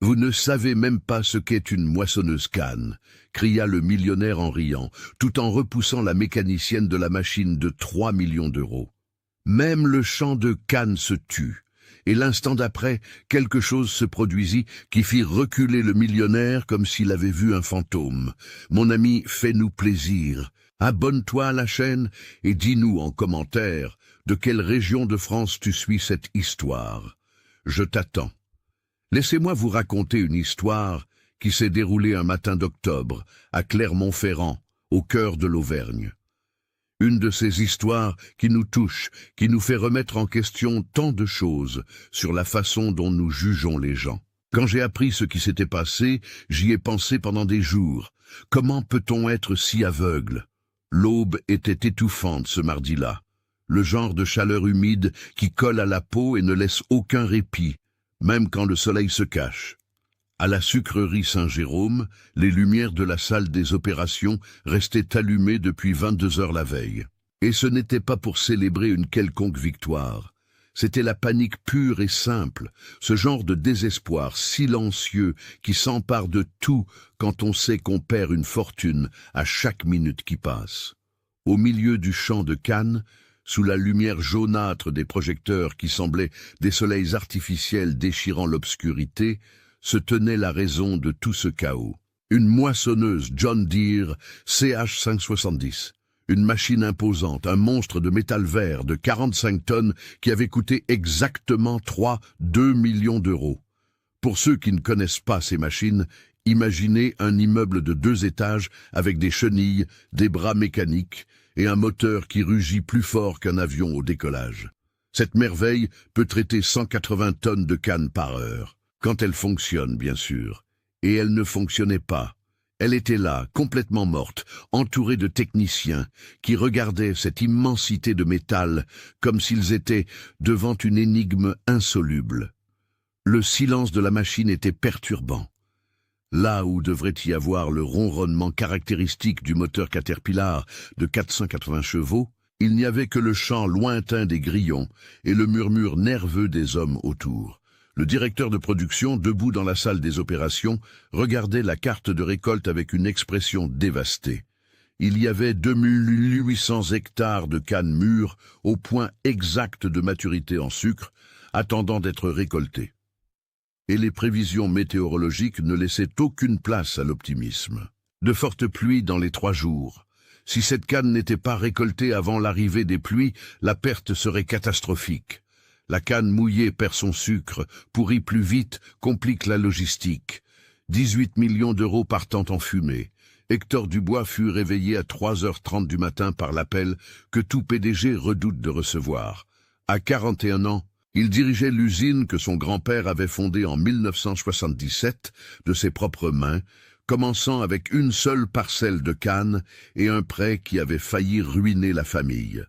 Vous ne savez même pas ce qu'est une moissonneuse canne, cria le millionnaire en riant, tout en repoussant la mécanicienne de la machine de 3 millions d'euros. Même le champ de canne se tut, et l'instant d'après, quelque chose se produisit qui fit reculer le millionnaire comme s'il avait vu un fantôme. Mon ami, fais-nous plaisir. Abonne-toi à la chaîne et dis-nous en commentaire de quelle région de France tu suis cette histoire. Je t'attends. Laissez-moi vous raconter une histoire qui s'est déroulée un matin d'octobre à Clermont-Ferrand, au cœur de l'Auvergne. Une de ces histoires qui nous touche, qui nous fait remettre en question tant de choses sur la façon dont nous jugeons les gens. Quand j'ai appris ce qui s'était passé, j'y ai pensé pendant des jours. Comment peut-on être si aveugle? L'aube était étouffante ce mardi-là. Le genre de chaleur humide qui colle à la peau et ne laisse aucun répit, même quand le soleil se cache. À la sucrerie Saint-Jérôme, les lumières de la salle des opérations restaient allumées depuis 22 heures la veille. Et ce n'était pas pour célébrer une quelconque victoire. C'était la panique pure et simple, ce genre de désespoir silencieux qui s'empare de tout quand on sait qu'on perd une fortune à chaque minute qui passe. Au milieu du champ de canne, sous la lumière jaunâtre des projecteurs qui semblaient des soleils artificiels déchirant l'obscurité, se tenait la raison de tout ce chaos. Une moissonneuse John Deere CH570, une machine imposante, un monstre de métal vert de 45 tonnes qui avait coûté exactement 2 millions d'euros. Pour ceux qui ne connaissent pas ces machines, imaginez un immeuble de 2 étages avec des chenilles, des bras mécaniques et un moteur qui rugit plus fort qu'un avion au décollage. Cette merveille peut traiter 180 tonnes de canne par heure. Quand elle fonctionne, bien sûr. Et elle ne fonctionnait pas. Elle était là, complètement morte, entourée de techniciens, qui regardaient cette immensité de métal comme s'ils étaient devant une énigme insoluble. Le silence de la machine était perturbant. Là où devrait y avoir le ronronnement caractéristique du moteur Caterpillar de 480 chevaux, il n'y avait que le chant lointain des grillons et le murmure nerveux des hommes autour. Le directeur de production, debout dans la salle des opérations, regardait la carte de récolte avec une expression dévastée. Il y avait 2800 hectares de cannes mûres au point exact de maturité en sucre, attendant d'être récoltées. Et les prévisions météorologiques ne laissaient aucune place à l'optimisme. De fortes pluies dans les 3 jours. Si cette canne n'était pas récoltée avant l'arrivée des pluies, la perte serait catastrophique. La canne mouillée perd son sucre, pourrit plus vite, complique la logistique. 18 millions d'euros partant en fumée. Hector Dubois fut réveillé à 3h30 du matin par l'appel que tout PDG redoute de recevoir. À 41 ans, il dirigeait l'usine que son grand-père avait fondée en 1977 de ses propres mains, commençant avec une seule parcelle de canne et un prêt qui avait failli ruiner la famille.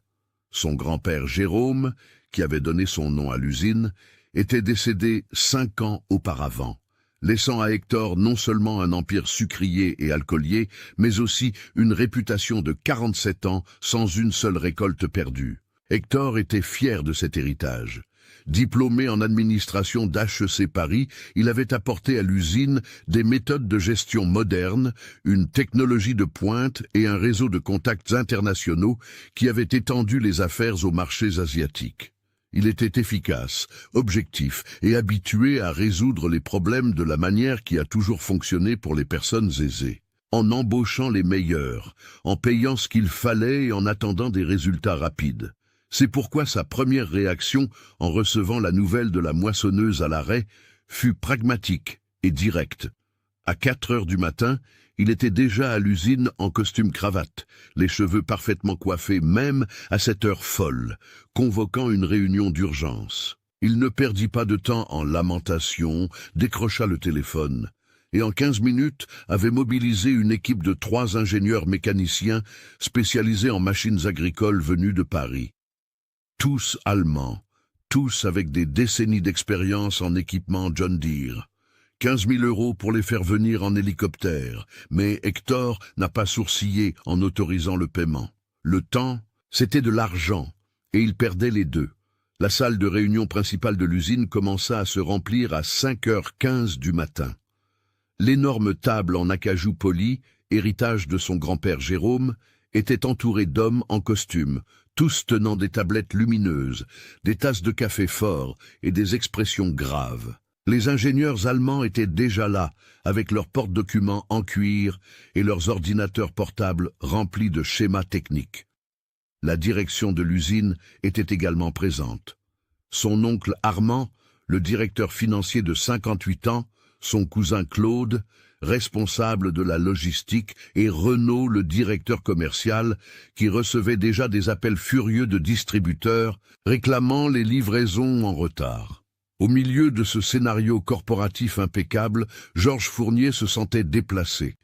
Son grand-père Jérôme, qui avait donné son nom à l'usine, était décédé 5 ans auparavant, laissant à Hector non seulement un empire sucrier et alcoolier, mais aussi une réputation de 47 ans sans une seule récolte perdue. Hector était fier de cet héritage. Diplômé en administration d'HEC Paris, il avait apporté à l'usine des méthodes de gestion modernes, une technologie de pointe et un réseau de contacts internationaux qui avaient étendu les affaires aux marchés asiatiques. Il était efficace, objectif et habitué à résoudre les problèmes de la manière qui a toujours fonctionné pour les personnes aisées, en embauchant les meilleurs, en payant ce qu'il fallait et en attendant des résultats rapides. C'est pourquoi sa première réaction en recevant la nouvelle de la moissonneuse à l'arrêt fut pragmatique et directe. À 4 heures du matin, il était déjà à l'usine en costume cravate, les cheveux parfaitement coiffés même à cette heure folle, convoquant une réunion d'urgence. Il ne perdit pas de temps en lamentations, décrocha le téléphone, et en 15 minutes avait mobilisé une équipe de 3 ingénieurs mécaniciens spécialisés en machines agricoles venus de Paris. Tous allemands, tous avec des décennies d'expérience en équipement John Deere. 15 000 € pour les faire venir en hélicoptère, mais Hector n'a pas sourcillé en autorisant le paiement. Le temps, c'était de l'argent, et il perdait les deux. La salle de réunion principale de l'usine commença à se remplir à 5h15 du matin. L'énorme table en acajou poli, héritage de son grand-père Jérôme, était entourée d'hommes en costume, tous tenant des tablettes lumineuses, des tasses de café fort et des expressions graves. Les ingénieurs allemands étaient déjà là, avec leurs porte-documents en cuir et leurs ordinateurs portables remplis de schémas techniques. La direction de l'usine était également présente. Son oncle Armand, le directeur financier de 58 ans, son cousin Claude, responsable de la logistique, et Renaud, le directeur commercial, qui recevait déjà des appels furieux de distributeurs réclamant les livraisons en retard. Au milieu de ce scénario corporatif impeccable, Georges Fournier se sentait déplacé.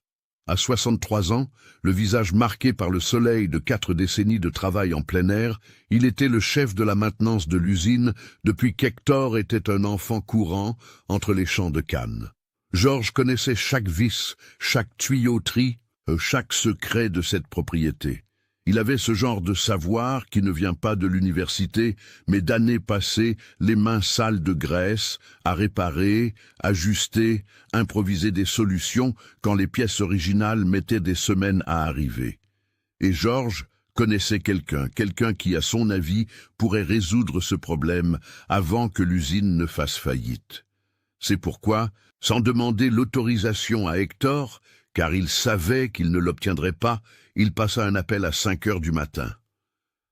À 63 ans, le visage marqué par le soleil de 4 décennies de travail en plein air, il était le chef de la maintenance de l'usine depuis qu'Hector était un enfant courant entre les champs de canne. Georges connaissait chaque vis, chaque tuyauterie, chaque secret de cette propriété. Il avait ce genre de savoir qui ne vient pas de l'université, mais d'années passées, les mains sales de graisse, à réparer, ajuster, improviser des solutions quand les pièces originales mettaient des semaines à arriver. Et Georges connaissait quelqu'un qui, à son avis, pourrait résoudre ce problème avant que l'usine ne fasse faillite. C'est pourquoi, sans demander l'autorisation à Hector, car il savait qu'il ne l'obtiendrait pas, il passa un appel à 5h du matin.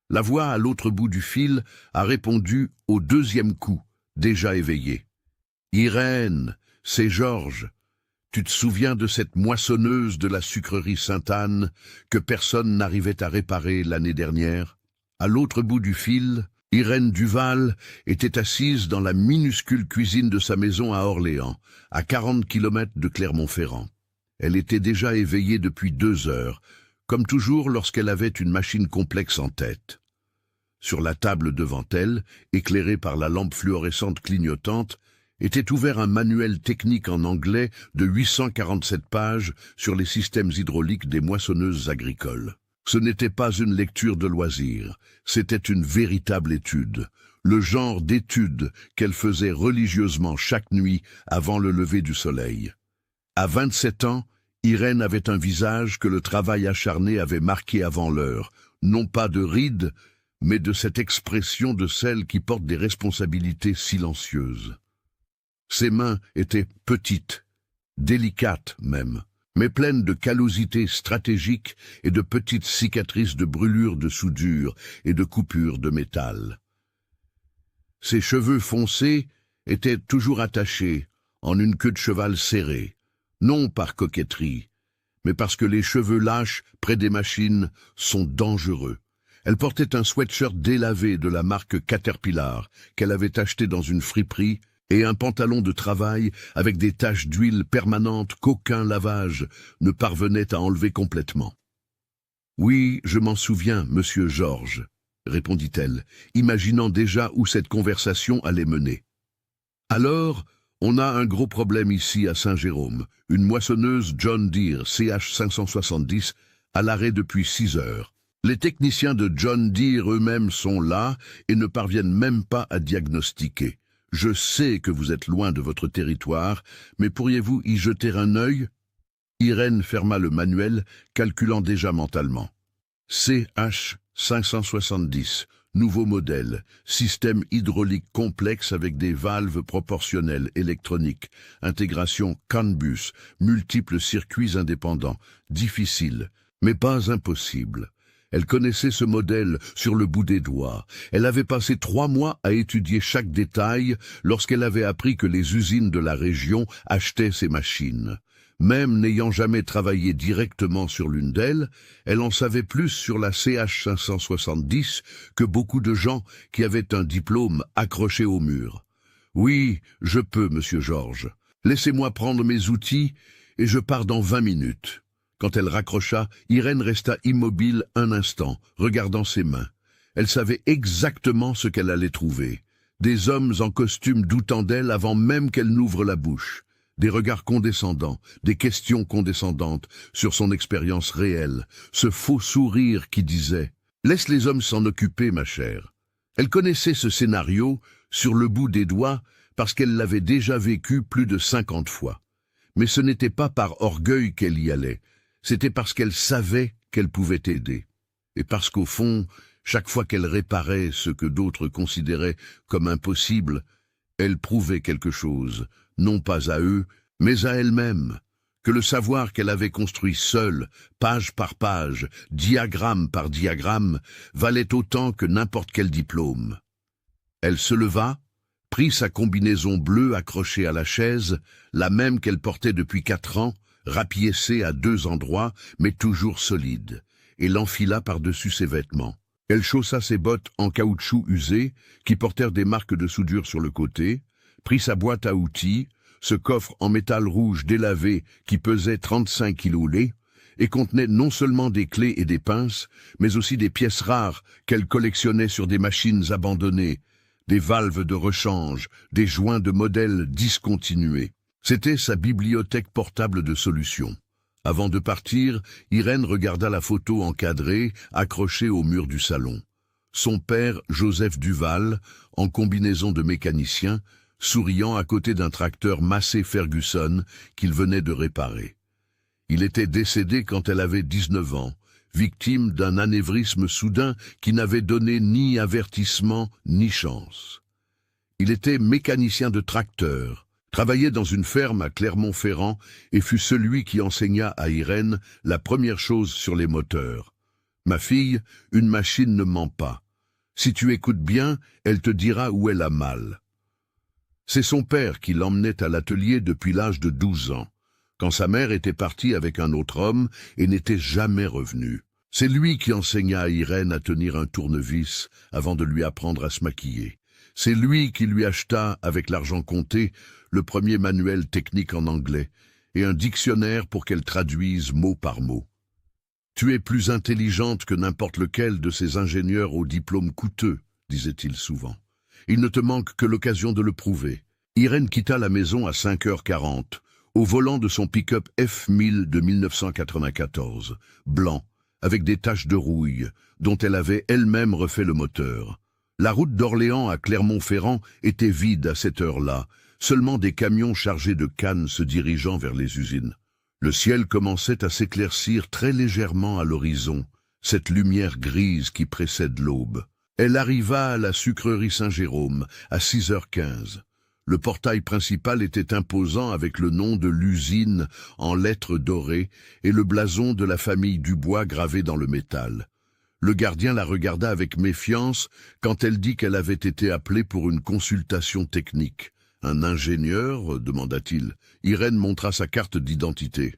La voix à l'autre bout du fil a répondu au deuxième coup, déjà éveillé. « Irène, c'est Georges. Tu te souviens de cette moissonneuse de la sucrerie Sainte-Anne que personne n'arrivait à réparer l'année dernière ?» À l'autre bout du fil, Irène Duval était assise dans la minuscule cuisine de sa maison à Orléans, à 40 km de Clermont-Ferrand. Elle était déjà éveillée depuis 2 heures, comme toujours lorsqu'elle avait une machine complexe en tête. Sur la table devant elle, éclairée par la lampe fluorescente clignotante, était ouvert un manuel technique en anglais de 847 pages sur les systèmes hydrauliques des moissonneuses agricoles. Ce n'était pas une lecture de loisir, c'était une véritable étude, le genre d'étude qu'elle faisait religieusement chaque nuit avant le lever du soleil. À 27 ans, Irène avait un visage que le travail acharné avait marqué avant l'heure, non pas de rides, mais de cette expression de celle qui porte des responsabilités silencieuses. Ses mains étaient petites, délicates même, mais pleines de callosité stratégique et de petites cicatrices de brûlures de soudure et de coupures de métal. Ses cheveux foncés étaient toujours attachés en une queue de cheval serrée, non par coquetterie, mais parce que les cheveux lâches près des machines sont dangereux. Elle portait un sweatshirt délavé de la marque Caterpillar qu'elle avait acheté dans une friperie et un pantalon de travail avec des taches d'huile permanentes qu'aucun lavage ne parvenait à enlever complètement. « Oui, je m'en souviens, monsieur Georges, » répondit-elle, imaginant déjà où cette conversation allait mener. « Alors, on a un gros problème ici à Saint-Jérôme, une moissonneuse John Deere CH570 à l'arrêt depuis 6 heures. Les techniciens de John Deere eux-mêmes sont là et ne parviennent même pas à diagnostiquer. Je sais que vous êtes loin de votre territoire, mais pourriez-vous y jeter un œil ?» Irène ferma le manuel, calculant déjà mentalement. CH570, nouveau modèle, système hydraulique complexe avec des valves proportionnelles électroniques, intégration CAN-bus, multiples circuits indépendants, difficile, mais pas impossible. Elle connaissait ce modèle sur le bout des doigts. Elle avait passé 3 mois à étudier chaque détail lorsqu'elle avait appris que les usines de la région achetaient ces machines. Même n'ayant jamais travaillé directement sur l'une d'elles, elle en savait plus sur la CH570 que beaucoup de gens qui avaient un diplôme accroché au mur. « Oui, je peux, monsieur Georges. Laissez-moi prendre mes outils et je pars dans 20 minutes. » Quand elle raccrocha, Irène resta immobile un instant, regardant ses mains. Elle savait exactement ce qu'elle allait trouver. Des hommes en costume doutant d'elle avant même qu'elle n'ouvre la bouche. Des regards condescendants, des questions condescendantes sur son expérience réelle. Ce faux sourire qui disait « Laisse les hommes s'en occuper, ma chère ». Elle connaissait ce scénario sur le bout des doigts parce qu'elle l'avait déjà vécu plus de 50 fois. Mais ce n'était pas par orgueil qu'elle y allait, c'était parce qu'elle savait qu'elle pouvait aider. Et parce qu'au fond, chaque fois qu'elle réparait ce que d'autres considéraient comme impossible, elle prouvait quelque chose, non pas à eux, mais à elle-même, que le savoir qu'elle avait construit seule, page par page, diagramme par diagramme, valait autant que n'importe quel diplôme. Elle se leva, prit sa combinaison bleue accrochée à la chaise, la même qu'elle portait depuis 4 ans, rapiécée à 2 endroits, mais toujours solide, et l'enfila par-dessus ses vêtements. Elle chaussa ses bottes en caoutchouc usé, qui portèrent des marques de soudure sur le côté, prit sa boîte à outils, ce coffre en métal rouge délavé qui pesait 35 kilolés, et contenait non seulement des clés et des pinces, mais aussi des pièces rares qu'elle collectionnait sur des machines abandonnées, des valves de rechange, des joints de modèles discontinués. C'était sa bibliothèque portable de solutions. Avant de partir, Irène regarda la photo encadrée, accrochée au mur du salon. Son père, Joseph Duval, en combinaison de mécanicien, souriant à côté d'un tracteur Massey Ferguson qu'il venait de réparer. Il était décédé quand elle avait 19 ans, victime d'un anévrisme soudain qui n'avait donné ni avertissement ni chance. Il était mécanicien de tracteur, travaillait dans une ferme à Clermont-Ferrand et fut celui qui enseigna à Irène la première chose sur les moteurs. « Ma fille, une machine ne ment pas. Si tu écoutes bien, elle te dira où elle a mal. » C'est son père qui l'emmenait à l'atelier depuis l'âge de 12 ans, quand sa mère était partie avec un autre homme et n'était jamais revenue. C'est lui qui enseigna à Irène à tenir un tournevis avant de lui apprendre à se maquiller. C'est lui qui lui acheta, avec l'argent compté, le premier manuel technique en anglais et un dictionnaire pour qu'elle traduise mot par mot. Tu es plus intelligente que n'importe lequel de ces ingénieurs aux diplômes coûteux, disait-il souvent. Il ne te manque que l'occasion de le prouver. Irène quitta la maison à 5h40, au volant de son pick-up F1000 de 1994, blanc, avec des taches de rouille, dont elle avait elle-même refait le moteur. La route d'Orléans à Clermont-Ferrand était vide à cette heure-là, seulement des camions chargés de cannes se dirigeant vers les usines. Le ciel commençait à s'éclaircir très légèrement à l'horizon, cette lumière grise qui précède l'aube. Elle arriva à la sucrerie Saint-Jérôme à 6h15. Le portail principal était imposant avec le nom de l'usine en lettres dorées et le blason de la famille Dubois gravé dans le métal. Le gardien la regarda avec méfiance quand elle dit qu'elle avait été appelée pour une consultation technique. « Un ingénieur ?» demanda-t-il. Irène montra sa carte d'identité.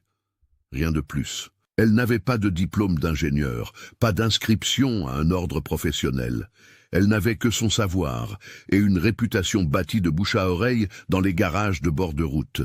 Rien de plus. Elle n'avait pas de diplôme d'ingénieur, pas d'inscription à un ordre professionnel. Elle n'avait que son savoir et une réputation bâtie de bouche à oreille dans les garages de bord de route.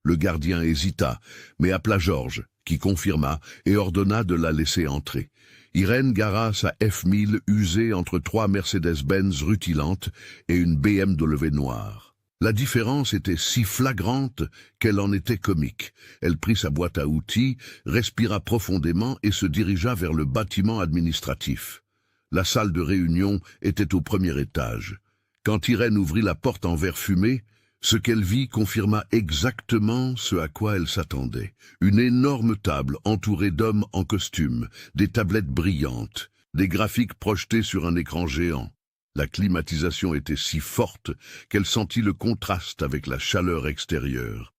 Le gardien hésita, mais appela Georges, qui confirma et ordonna de la laisser entrer. Irène gara sa F1000 usée entre 3 Mercedes-Benz rutilantes et une BMW noire. La différence était si flagrante qu'elle en était comique. Elle prit sa boîte à outils, respira profondément et se dirigea vers le bâtiment administratif. La salle de réunion était au premier étage. Quand Irène ouvrit la porte en verre fumé, ce qu'elle vit confirma exactement ce à quoi elle s'attendait. Une énorme table entourée d'hommes en costume, des tablettes brillantes, des graphiques projetés sur un écran géant. La climatisation était si forte qu'elle sentit le contraste avec la chaleur extérieure.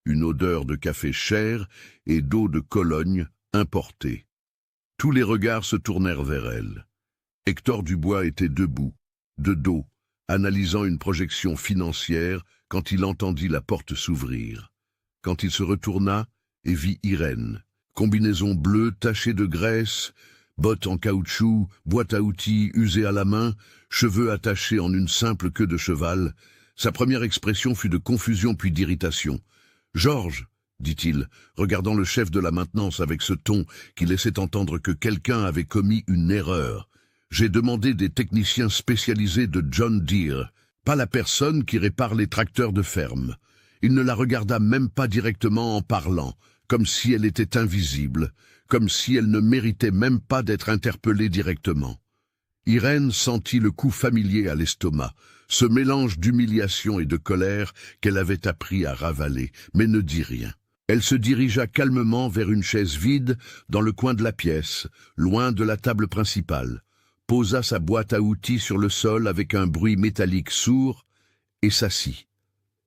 Une odeur de café cher et d'eau de Cologne importée. Tous les regards se tournèrent vers elle. Hector Dubois était debout, de dos, analysant une projection financière quand il entendit la porte s'ouvrir. Quand il se retourna et vit Irène, combinaison bleue tachée de graisse, bottes en caoutchouc, boîte à outils usée à la main, cheveux attachés en une simple queue de cheval, sa première expression fut de confusion puis d'irritation. « Georges !» dit-il, regardant le chef de la maintenance avec ce ton qui laissait entendre que quelqu'un avait commis une erreur. « J'ai demandé des techniciens spécialisés de John Deere, pas la personne qui répare les tracteurs de ferme. » Il ne la regarda même pas directement en parlant, comme si elle était invisible, comme si elle ne méritait même pas d'être interpellée directement. Irène sentit le coup familier à l'estomac, ce mélange d'humiliation et de colère qu'elle avait appris à ravaler, mais ne dit rien. Elle se dirigea calmement vers une chaise vide dans le coin de la pièce, loin de la table principale, posa sa boîte à outils sur le sol avec un bruit métallique sourd et s'assit.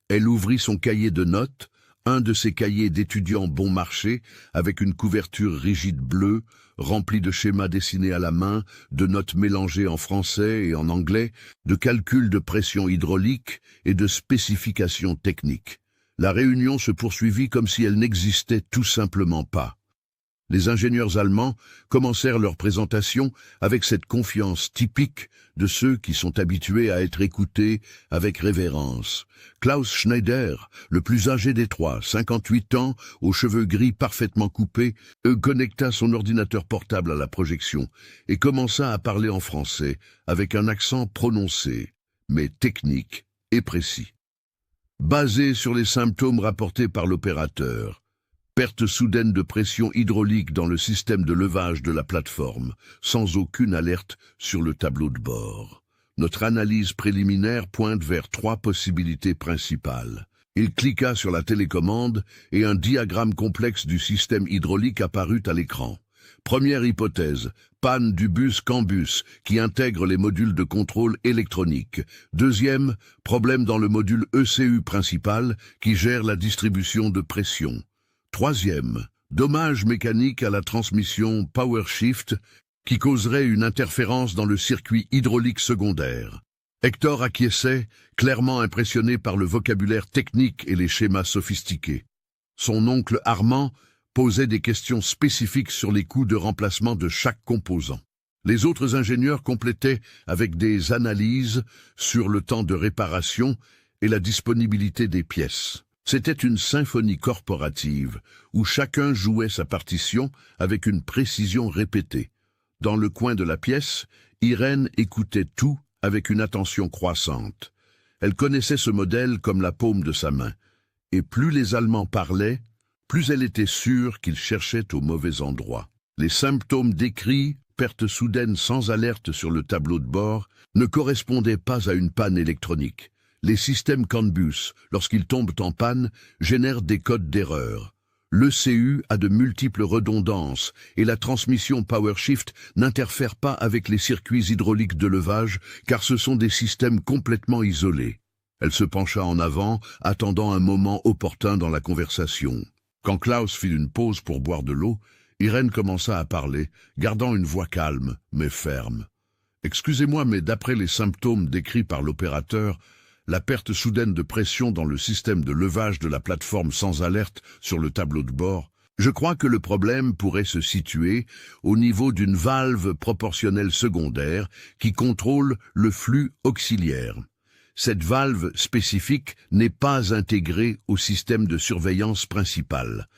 Elle ouvrit son cahier de notes, un de ces cahiers d'étudiants bon marché, avec une couverture rigide bleue, remplie de schémas dessinés à la main, de notes mélangées en français et en anglais, de calculs de pression hydraulique et de spécifications techniques. La réunion se poursuivit comme si elle n'existait tout simplement pas. Les ingénieurs allemands commencèrent leur présentation avec cette confiance typique de ceux qui sont habitués à être écoutés avec révérence. Klaus Schneider, le plus âgé des trois, 58 ans, aux cheveux gris parfaitement coupés, connecta son ordinateur portable à la projection et commença à parler en français avec un accent prononcé, mais technique et précis. Basé sur les symptômes rapportés par l'opérateur, perte soudaine de pression hydraulique dans le système de levage de la plateforme, sans aucune alerte sur le tableau de bord. Notre analyse préliminaire pointe vers 3 possibilités principales. Il cliqua sur la télécommande et un diagramme complexe du système hydraulique apparut à l'écran. Première hypothèse, panne du bus CAN-BUS qui intègre les modules de contrôle électronique. Deuxième, problème dans le module ECU principal qui gère la distribution de pression. Troisième, dommage mécanique à la transmission PowerShift qui causerait une interférence dans le circuit hydraulique secondaire. Hector acquiesçait, clairement impressionné par le vocabulaire technique et les schémas sophistiqués. Son oncle Armand posait des questions spécifiques sur les coûts de remplacement de chaque composant. Les autres ingénieurs complétaient avec des analyses sur le temps de réparation et la disponibilité des pièces. C'était une symphonie corporative où chacun jouait sa partition avec une précision répétée. Dans le coin de la pièce, Irène écoutait tout avec une attention croissante. Elle connaissait ce modèle comme la paume de sa main, et plus les Allemands parlaient, plus elle était sûre qu'ils cherchaient au mauvais endroit. Les symptômes décrits, perte soudaine sans alerte sur le tableau de bord, ne correspondaient pas à une panne électronique. Les systèmes CAN-BUS, lorsqu'ils tombent en panne, génèrent des codes d'erreur. L'ECU a de multiples redondances et la transmission PowerShift n'interfère pas avec les circuits hydrauliques de levage car ce sont des systèmes complètement isolés. Elle se pencha en avant, attendant un moment opportun dans la conversation. Quand Klaus fit une pause pour boire de l'eau, Irène commença à parler, gardant une voix calme mais ferme. « Excusez-moi, mais d'après les symptômes décrits par l'opérateur, la perte soudaine de pression dans le système de levage de la plateforme sans alerte sur le tableau de bord, je crois que le problème pourrait se situer au niveau d'une valve proportionnelle secondaire qui contrôle le flux auxiliaire. Cette valve spécifique n'est pas intégrée au système de surveillance principal.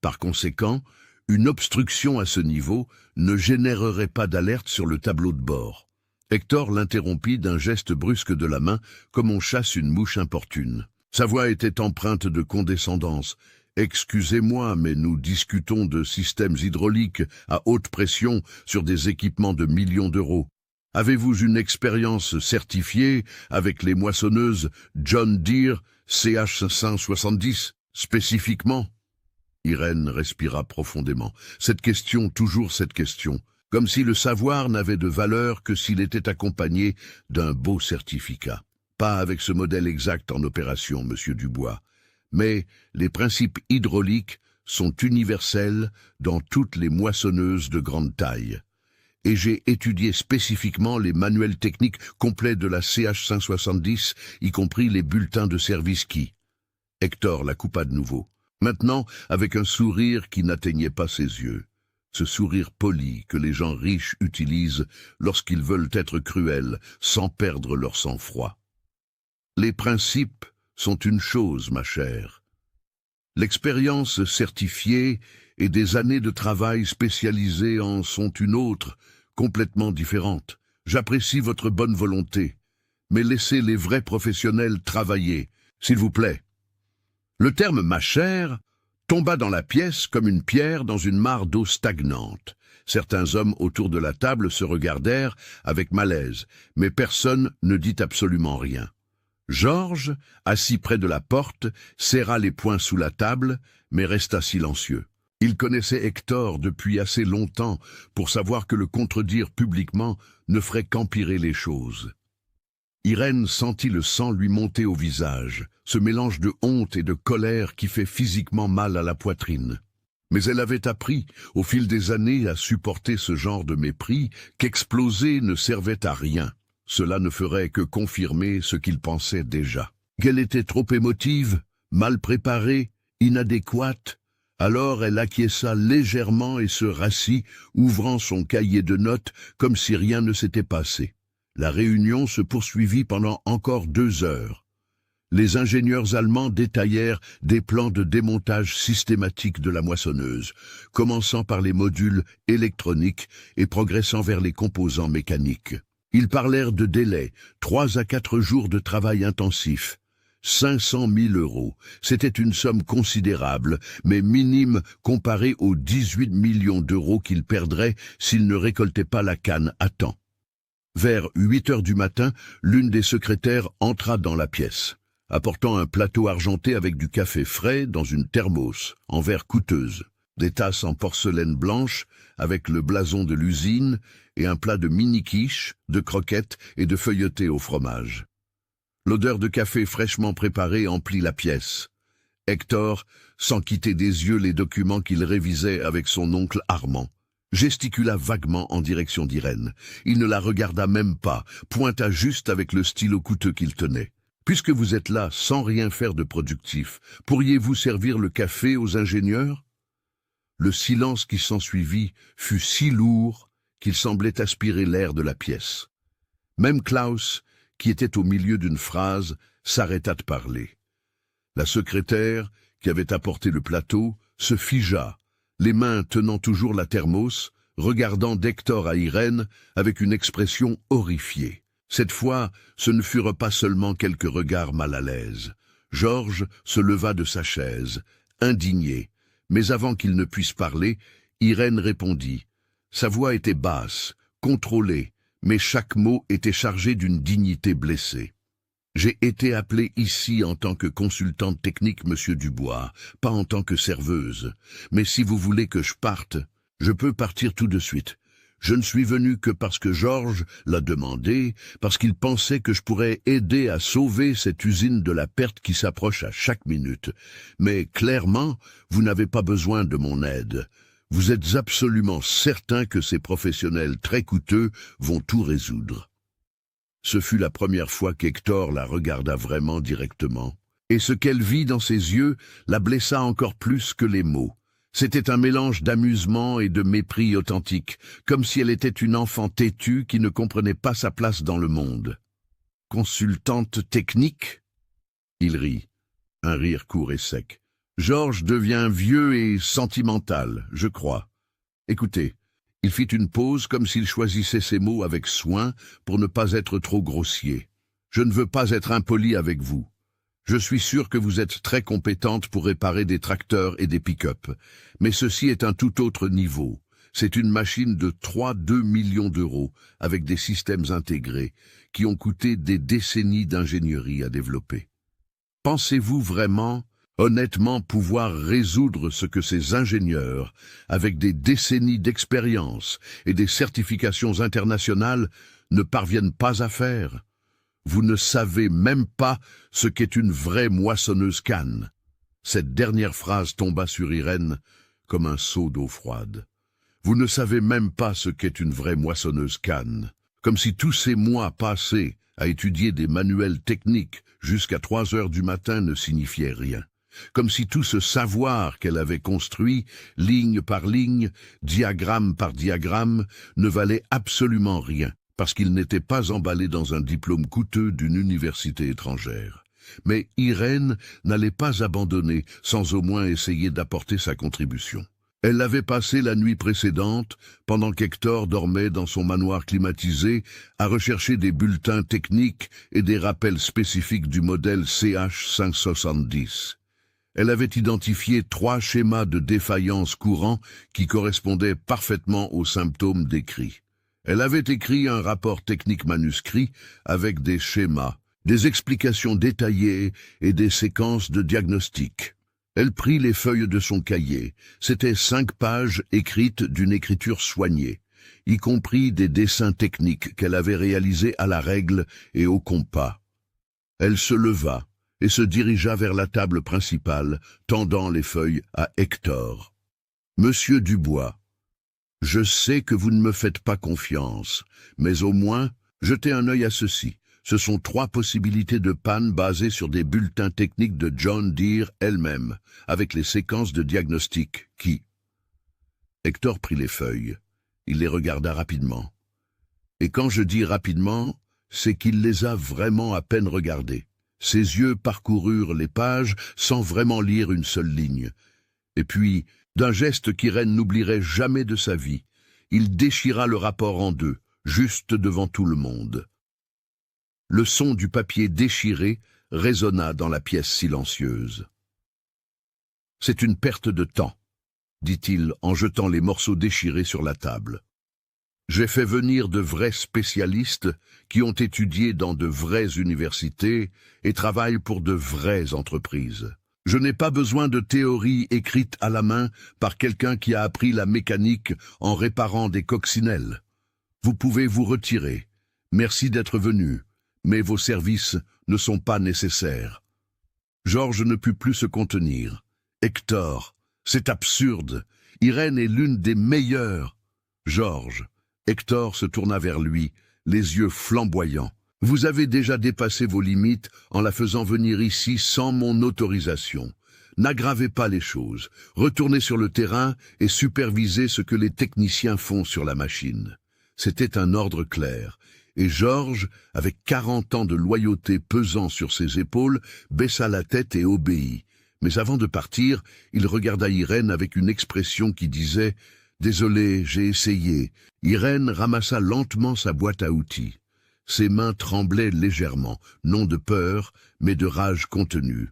Par conséquent, une obstruction à ce niveau ne générerait pas d'alerte sur le tableau de bord. Hector l'interrompit d'un geste brusque de la main, comme on chasse une mouche importune. Sa voix était empreinte de condescendance. « Excusez-moi, mais nous discutons de systèmes hydrauliques à haute pression sur des équipements de millions d'euros. Avez-vous une expérience certifiée avec les moissonneuses John Deere CH570 spécifiquement ?» Irène respira profondément. Cette question, toujours cette question. Comme si le savoir n'avait de valeur que s'il était accompagné d'un beau certificat. Pas avec ce modèle exact en opération, monsieur Dubois, mais les principes hydrauliques sont universels dans toutes les moissonneuses de grande taille. Et j'ai étudié spécifiquement les manuels techniques complets de la CH570, y compris les bulletins de service qui... Hector la coupa de nouveau, maintenant avec un sourire qui n'atteignait pas ses yeux. Ce sourire poli que les gens riches utilisent lorsqu'ils veulent être cruels sans perdre leur sang-froid. Les principes sont une chose, ma chère. L'expérience certifiée et des années de travail spécialisé en sont une autre, complètement différente. J'apprécie votre bonne volonté, mais laissez les vrais professionnels travailler, s'il vous plaît. Le terme « ma chère » tomba dans la pièce comme une pierre dans une mare d'eau stagnante. Certains hommes autour de la table se regardèrent avec malaise, mais personne ne dit absolument rien. Georges, assis près de la porte, serra les poings sous la table, mais resta silencieux. Il connaissait Hector depuis assez longtemps pour savoir que le contredire publiquement ne ferait qu'empirer les choses. Irène sentit le sang lui monter au visage, ce mélange de honte et de colère qui fait physiquement mal à la poitrine. Mais elle avait appris, au fil des années, à supporter ce genre de mépris, qu'exploser ne servait à rien. Cela ne ferait que confirmer ce qu'il pensait déjà. Qu'elle était trop émotive, mal préparée, inadéquate. Alors elle acquiesça légèrement et se rassit, ouvrant son cahier de notes comme si rien ne s'était passé. La réunion se poursuivit pendant encore 2 heures. Les ingénieurs allemands détaillèrent des plans de démontage systématique de la moissonneuse, commençant par les modules électroniques et progressant vers les composants mécaniques. Ils parlèrent de délais, 3 à 4 jours de travail intensif. 500 000 €. C'était une somme considérable, mais minime comparée aux 18 millions d'euros qu'il perdrait s'il ne récoltait pas la canne à temps. Vers 8 heures du matin, l'une des secrétaires entra dans la pièce, apportant un plateau argenté avec du café frais dans une thermos, en verre coûteuse, des tasses en porcelaine blanche avec le blason de l'usine et un plat de mini-quiches, de croquettes et de feuilletés au fromage. L'odeur de café fraîchement préparé emplit la pièce. Hector, sans quitter des yeux les documents qu'il révisait avec son oncle Armand, gesticula vaguement en direction d'Irène. Il ne la regarda même pas, pointa juste avec le stylo coûteux qu'il tenait. « Puisque vous êtes là sans rien faire de productif, pourriez-vous servir le café aux ingénieurs ?» Le silence qui s'ensuivit fut si lourd qu'il semblait aspirer l'air de la pièce. Même Klaus, qui était au milieu d'une phrase, s'arrêta de parler. La secrétaire, qui avait apporté le plateau, se figea, les mains tenant toujours la thermos, regardant d'Hector à Irène avec une expression horrifiée. Cette fois, ce ne furent pas seulement quelques regards mal à l'aise. Georges se leva de sa chaise, indigné, mais avant qu'il ne puisse parler, Irène répondit. Sa voix était basse, contrôlée, mais chaque mot était chargé d'une dignité blessée. « J'ai été appelée ici en tant que consultante technique, monsieur Dubois, pas en tant que serveuse. Mais si vous voulez que je parte, je peux partir tout de suite. Je ne suis venu que parce que Georges l'a demandé, parce qu'il pensait que je pourrais aider à sauver cette usine de la perte qui s'approche à chaque minute. Mais clairement, vous n'avez pas besoin de mon aide. Vous êtes absolument certain que ces professionnels très coûteux vont tout résoudre. » Ce fut la première fois qu'Hector la regarda vraiment directement, et ce qu'elle vit dans ses yeux la blessa encore plus que les mots. C'était un mélange d'amusement et de mépris authentique, comme si elle était une enfant têtue qui ne comprenait pas sa place dans le monde. « Consultante technique ?» Il rit, un rire court et sec. « Georges devient vieux et sentimental, je crois. Écoutez. » Il fit une pause comme s'il choisissait ses mots avec soin pour ne pas être trop grossier. « Je ne veux pas être impoli avec vous. Je suis sûr que vous êtes très compétente pour réparer des tracteurs et des pick-up. Mais ceci est un tout autre niveau. C'est une machine de 3-2 millions d'euros avec des systèmes intégrés qui ont coûté des décennies d'ingénierie à développer. Pensez-vous vraiment, honnêtement, pouvoir résoudre ce que ces ingénieurs, avec des décennies d'expérience et des certifications internationales, ne parviennent pas à faire? Vous ne savez même pas ce qu'est une vraie moissonneuse canne. » Cette dernière phrase tomba sur Irène comme un seau d'eau froide. Vous ne savez même pas ce qu'est une vraie moissonneuse canne. Comme si tous ces mois passés à étudier des manuels techniques jusqu'à 3 heures du matin ne signifiaient rien. Comme si tout ce savoir qu'elle avait construit, ligne par ligne, diagramme par diagramme, ne valait absolument rien, parce qu'il n'était pas emballé dans un diplôme coûteux d'une université étrangère. Mais Irène n'allait pas abandonner sans au moins essayer d'apporter sa contribution. Elle avait passé la nuit précédente, pendant qu'Hector dormait dans son manoir climatisé, à rechercher des bulletins techniques et des rappels spécifiques du modèle CH570. Elle avait identifié 3 schémas de défaillance courants qui correspondaient parfaitement aux symptômes décrits. Elle avait écrit un rapport technique manuscrit avec des schémas, des explications détaillées et des séquences de diagnostic. Elle prit les feuilles de son cahier. C'étaient 5 pages écrites d'une écriture soignée, y compris des dessins techniques qu'elle avait réalisés à la règle et au compas. Elle se leva et se dirigea vers la table principale, tendant les feuilles à Hector. « Monsieur Dubois, je sais que vous ne me faites pas confiance, mais au moins, jetez un œil à ceci. Ce sont 3 possibilités de panne basées sur des bulletins techniques de John Deere elle-même, avec les séquences de diagnostic qui... » Hector prit les feuilles. Il les regarda rapidement. Et quand je dis rapidement, c'est qu'il les a vraiment à peine regardées. Ses yeux parcoururent les pages sans vraiment lire une seule ligne. Et puis, d'un geste qu'Irène n'oublierait jamais de sa vie, il déchira le rapport en 2, juste devant tout le monde. Le son du papier déchiré résonna dans la pièce silencieuse. « C'est une perte de temps, » dit-il en jetant les morceaux déchirés sur la table. J'ai fait venir de vrais spécialistes qui ont étudié dans de vraies universités et travaillent pour de vraies entreprises. Je n'ai pas besoin de théories écrites à la main par quelqu'un qui a appris la mécanique en réparant des coccinelles. Vous pouvez vous retirer. Merci d'être venu, mais vos services ne sont pas nécessaires. Georges ne put plus se contenir. Hector, c'est absurde. Irène est l'une des meilleures. Georges. Hector se tourna vers lui, les yeux flamboyants. « Vous avez déjà dépassé vos limites en la faisant venir ici sans mon autorisation. N'aggravez pas les choses. Retournez sur le terrain et supervisez ce que les techniciens font sur la machine. » C'était un ordre clair. Et Georges, avec 40 ans de loyauté pesant sur ses épaules, baissa la tête et obéit. Mais avant de partir, il regarda Irène avec une expression qui disait « Désolé, j'ai essayé ». Irène ramassa lentement sa boîte à outils. Ses mains tremblaient légèrement, non de peur, mais de rage contenue.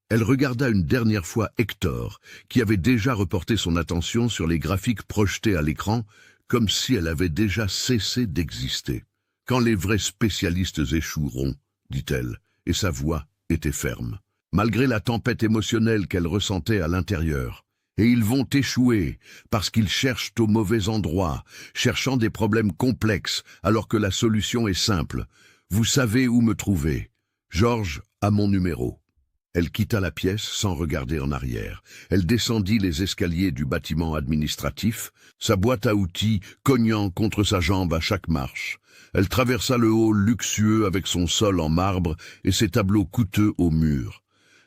Elle regarda une dernière fois Hector, qui avait déjà reporté son attention sur les graphiques projetés à l'écran, comme si elle avait déjà cessé d'exister. « Quand les vrais spécialistes échoueront, » dit-elle, et sa voix était ferme, malgré la tempête émotionnelle qu'elle ressentait à l'intérieur. Et ils vont échouer, parce qu'ils cherchent au mauvais endroit, cherchant des problèmes complexes, alors que la solution est simple. Vous savez où me trouver. Georges a mon numéro. Elle quitta la pièce sans regarder en arrière. Elle descendit les escaliers du bâtiment administratif, sa boîte à outils cognant contre sa jambe à chaque marche. Elle traversa le hall luxueux avec son sol en marbre et ses tableaux coûteux au mur.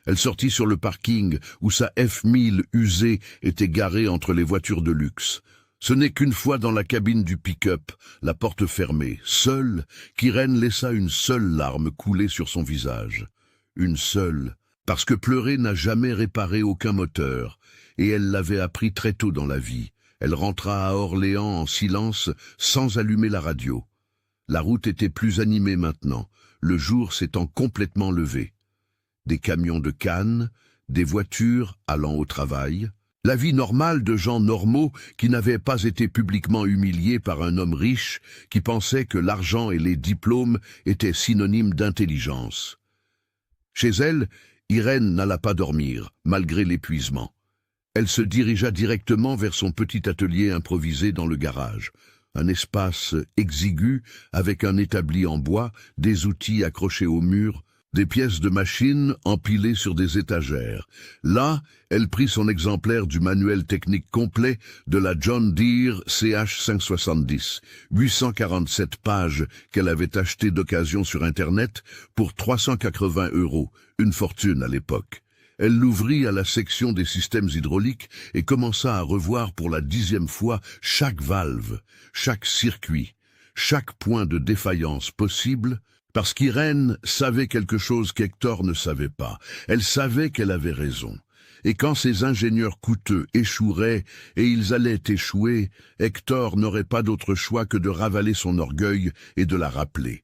Elle sortit sur le parking où sa F1000 usée était garée entre les voitures de luxe. Ce n'est qu'une fois dans la cabine du pick-up, la porte fermée, seule, qu'Irène laissa une seule larme couler sur son visage. Une seule, parce que pleurer n'a jamais réparé aucun moteur, et elle l'avait appris très tôt dans la vie. Elle rentra à Orléans en silence, sans allumer la radio. La route était plus animée maintenant, le jour s'étant complètement levé. Des camions de Cannes, des voitures allant au travail, la vie normale de gens normaux qui n'avaient pas été publiquement humiliés par un homme riche qui pensait que l'argent et les diplômes étaient synonymes d'intelligence. Chez elle, Irène n'alla pas dormir, malgré l'épuisement. Elle se dirigea directement vers son petit atelier improvisé dans le garage. Un espace exigu avec un établi en bois, des outils accrochés au mur, des pièces de machine empilées sur des étagères. Là, elle prit son exemplaire du manuel technique complet de la John Deere CH570, 847 pages qu'elle avait acheté d'occasion sur Internet pour 380 €, une fortune à l'époque. Elle l'ouvrit à la section des systèmes hydrauliques et commença à revoir pour la 10e fois chaque valve, chaque circuit, chaque point de défaillance possible, parce qu'Irène savait quelque chose qu'Hector ne savait pas. Elle savait qu'elle avait raison. Et quand ces ingénieurs coûteux échoueraient, et ils allaient échouer, Hector n'aurait pas d'autre choix que de ravaler son orgueil et de la rappeler.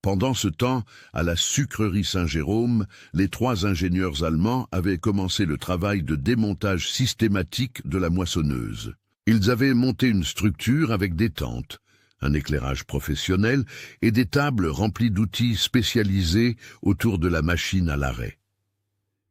Pendant ce temps, à la sucrerie Saint-Jérôme, les 3 ingénieurs allemands avaient commencé le travail de démontage systématique de la moissonneuse. Ils avaient monté une structure avec des tentes, un éclairage professionnel et des tables remplies d'outils spécialisés autour de la machine à l'arrêt.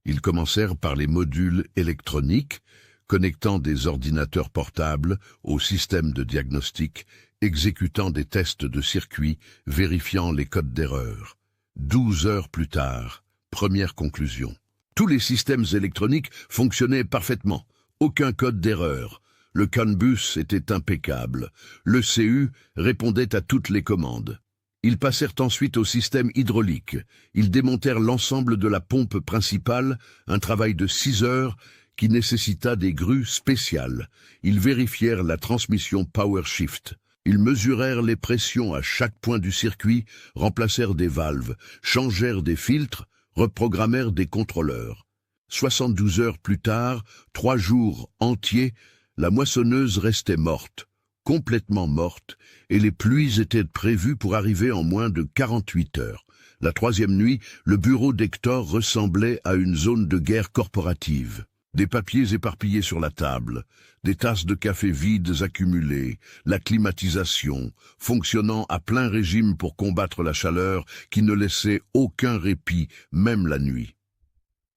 Ils commencèrent par les modules électroniques, connectant des ordinateurs portables au système de diagnostic, exécutant des tests de circuit, vérifiant les codes d'erreur. 12 heures plus tard, première conclusion. Tous les systèmes électroniques fonctionnaient parfaitement, aucun code d'erreur. Le CAN-bus était impeccable. Le CU répondait à toutes les commandes. Ils passèrent ensuite au système hydraulique. Ils démontèrent l'ensemble de la pompe principale, un travail de 6 heures qui nécessita des grues spéciales. Ils vérifièrent la transmission PowerShift. Ils mesurèrent les pressions à chaque point du circuit, remplacèrent des valves, changèrent des filtres, reprogrammèrent des contrôleurs. 72 heures plus tard, 3 jours entiers, la moissonneuse restait morte, complètement morte, et les pluies étaient prévues pour arriver en moins de 48 heures. La 3e nuit, le bureau d'Hector ressemblait à une zone de guerre corporative. Des papiers éparpillés sur la table, des tasses de café vides accumulées, la climatisation, fonctionnant à plein régime pour combattre la chaleur qui ne laissait aucun répit, même la nuit.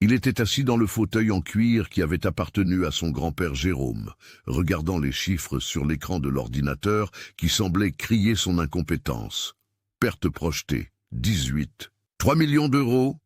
Il était assis dans le fauteuil en cuir qui avait appartenu à son grand-père Jérôme, regardant les chiffres sur l'écran de l'ordinateur qui semblait crier son incompétence. Perte projetée, 18. 3 millions d'euros,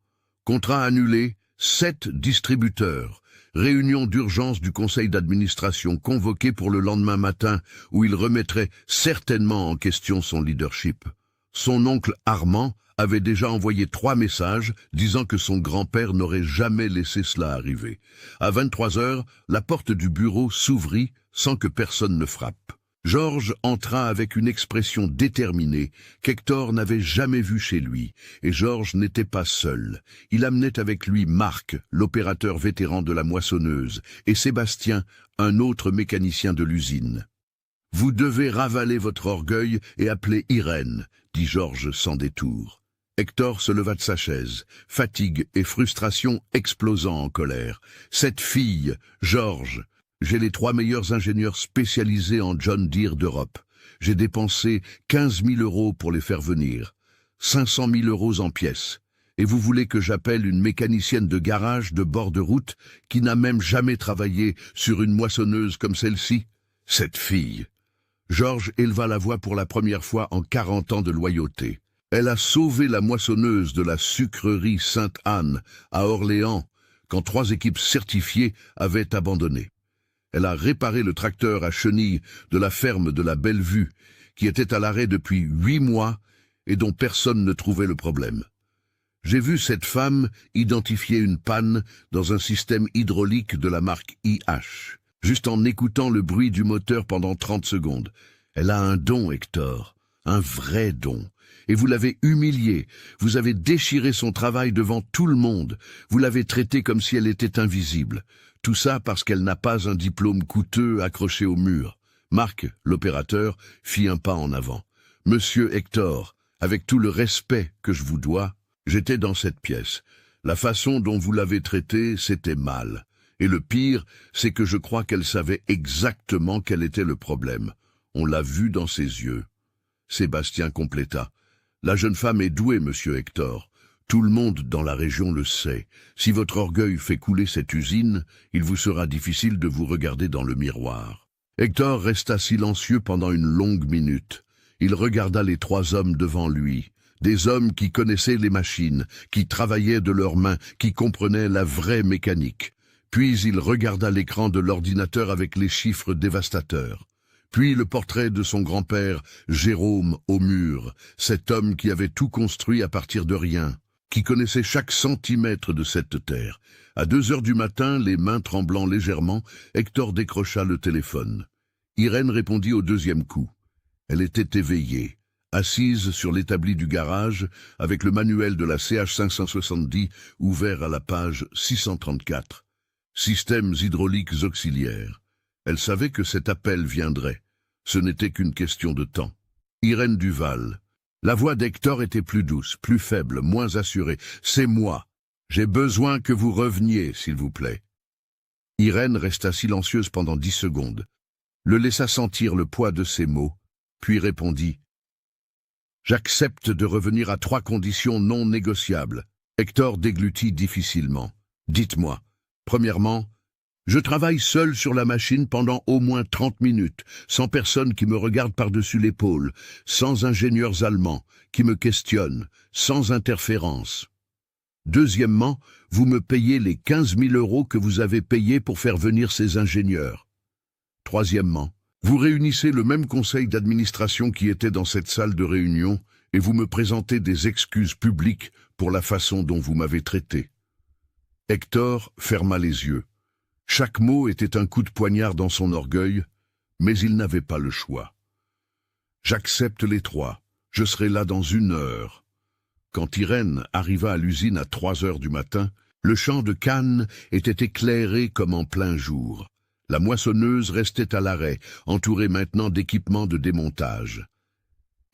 contrat annulé, 7 distributeurs. Réunion d'urgence du conseil d'administration convoquée pour le lendemain matin où il remettrait certainement en question son leadership. Son oncle Armand avait déjà envoyé 3 messages disant que son grand-père n'aurait jamais laissé cela arriver. À 23 heures, la porte du bureau s'ouvrit sans que personne ne frappe. Georges entra avec une expression déterminée qu'Hector n'avait jamais vue chez lui, et Georges n'était pas seul. Il amenait avec lui Marc, l'opérateur vétéran de la moissonneuse, et Sébastien, un autre mécanicien de l'usine. « Vous devez ravaler votre orgueil et appeler Irène », dit Georges sans détour. Hector se leva de sa chaise, fatigue et frustration explosant en colère. « Cette fille, Georges, j'ai les 3 meilleurs ingénieurs spécialisés en John Deere d'Europe. J'ai dépensé 15 000 euros pour les faire venir, 500 000 euros en pièces. Et vous voulez que j'appelle une mécanicienne de garage de bord de route qui n'a même jamais travaillé sur une moissonneuse comme celle-ci? Cette fille !» Georges éleva la voix pour la première fois en 40 ans de loyauté. Elle a sauvé la moissonneuse de la sucrerie Sainte-Anne à Orléans quand 3 équipes certifiées avaient abandonné. Elle a réparé le tracteur à chenilles de la ferme de la Bellevue qui était à l'arrêt depuis 8 mois et dont personne ne trouvait le problème. J'ai vu cette femme identifier une panne dans un système hydraulique de la marque IH, juste en écoutant le bruit du moteur pendant 30 secondes. Elle a un don, Hector, un vrai don. Et vous l'avez humiliée, vous avez déchiré son travail devant tout le monde, vous l'avez traitée comme si elle était invisible. Tout ça parce qu'elle n'a pas un diplôme coûteux accroché au mur. Marc, l'opérateur, fit un pas en avant. « Monsieur Hector, avec tout le respect que je vous dois, j'étais dans cette pièce. La façon dont vous l'avez traitée, c'était mal. Et le pire, c'est que je crois qu'elle savait exactement quel était le problème. On l'a vu dans ses yeux. » Sébastien compléta. « La jeune femme est douée, monsieur Hector. Tout le monde dans la région le sait. Si votre orgueil fait couler cette usine, il vous sera difficile de vous regarder dans le miroir. » Hector resta silencieux pendant une longue minute. Il regarda les 3 hommes devant lui. Des hommes qui connaissaient les machines, qui travaillaient de leurs mains, qui comprenaient la vraie mécanique. Puis il regarda l'écran de l'ordinateur avec les chiffres dévastateurs. Puis le portrait de son grand-père, Jérôme, au mur, cet homme qui avait tout construit à partir de rien, qui connaissait chaque centimètre de cette terre. À 2 heures du matin, les mains tremblant légèrement, Hector décrocha le téléphone. Irène répondit au 2e coup. Elle était éveillée, assise sur l'établi du garage, avec le manuel de la CH570 ouvert à la page 634. Systèmes hydrauliques auxiliaires. Elle savait que cet appel viendrait. Ce n'était qu'une question de temps. Irène Duval. La voix d'Hector était plus douce, plus faible, moins assurée. « C'est moi. J'ai besoin que vous reveniez, s'il vous plaît. » Irène resta silencieuse pendant 10 secondes, le laissa sentir le poids de ses mots, puis répondit « J'accepte de revenir à 3 conditions non négociables. » Hector déglutit difficilement. « Dites-moi. Premièrement, je travaille seul sur la machine pendant au moins 30 minutes, sans personne qui me regarde par-dessus l'épaule, sans ingénieurs allemands qui me questionnent, sans interférence. Deuxièmement, vous me payez les 15 000 € que vous avez payés pour faire venir ces ingénieurs. Troisièmement, vous réunissez le même conseil d'administration qui était dans cette salle de réunion et vous me présentez des excuses publiques pour la façon dont vous m'avez traité. » Hector ferma les yeux. Chaque mot était un coup de poignard dans son orgueil, mais il n'avait pas le choix. « J'accepte les 3. Je serai là dans 1 heure. » Quand Irène arriva à l'usine à 3 heures du matin, le champ de canne était éclairé comme en plein jour. La moissonneuse restait à l'arrêt, entourée maintenant d'équipements de démontage.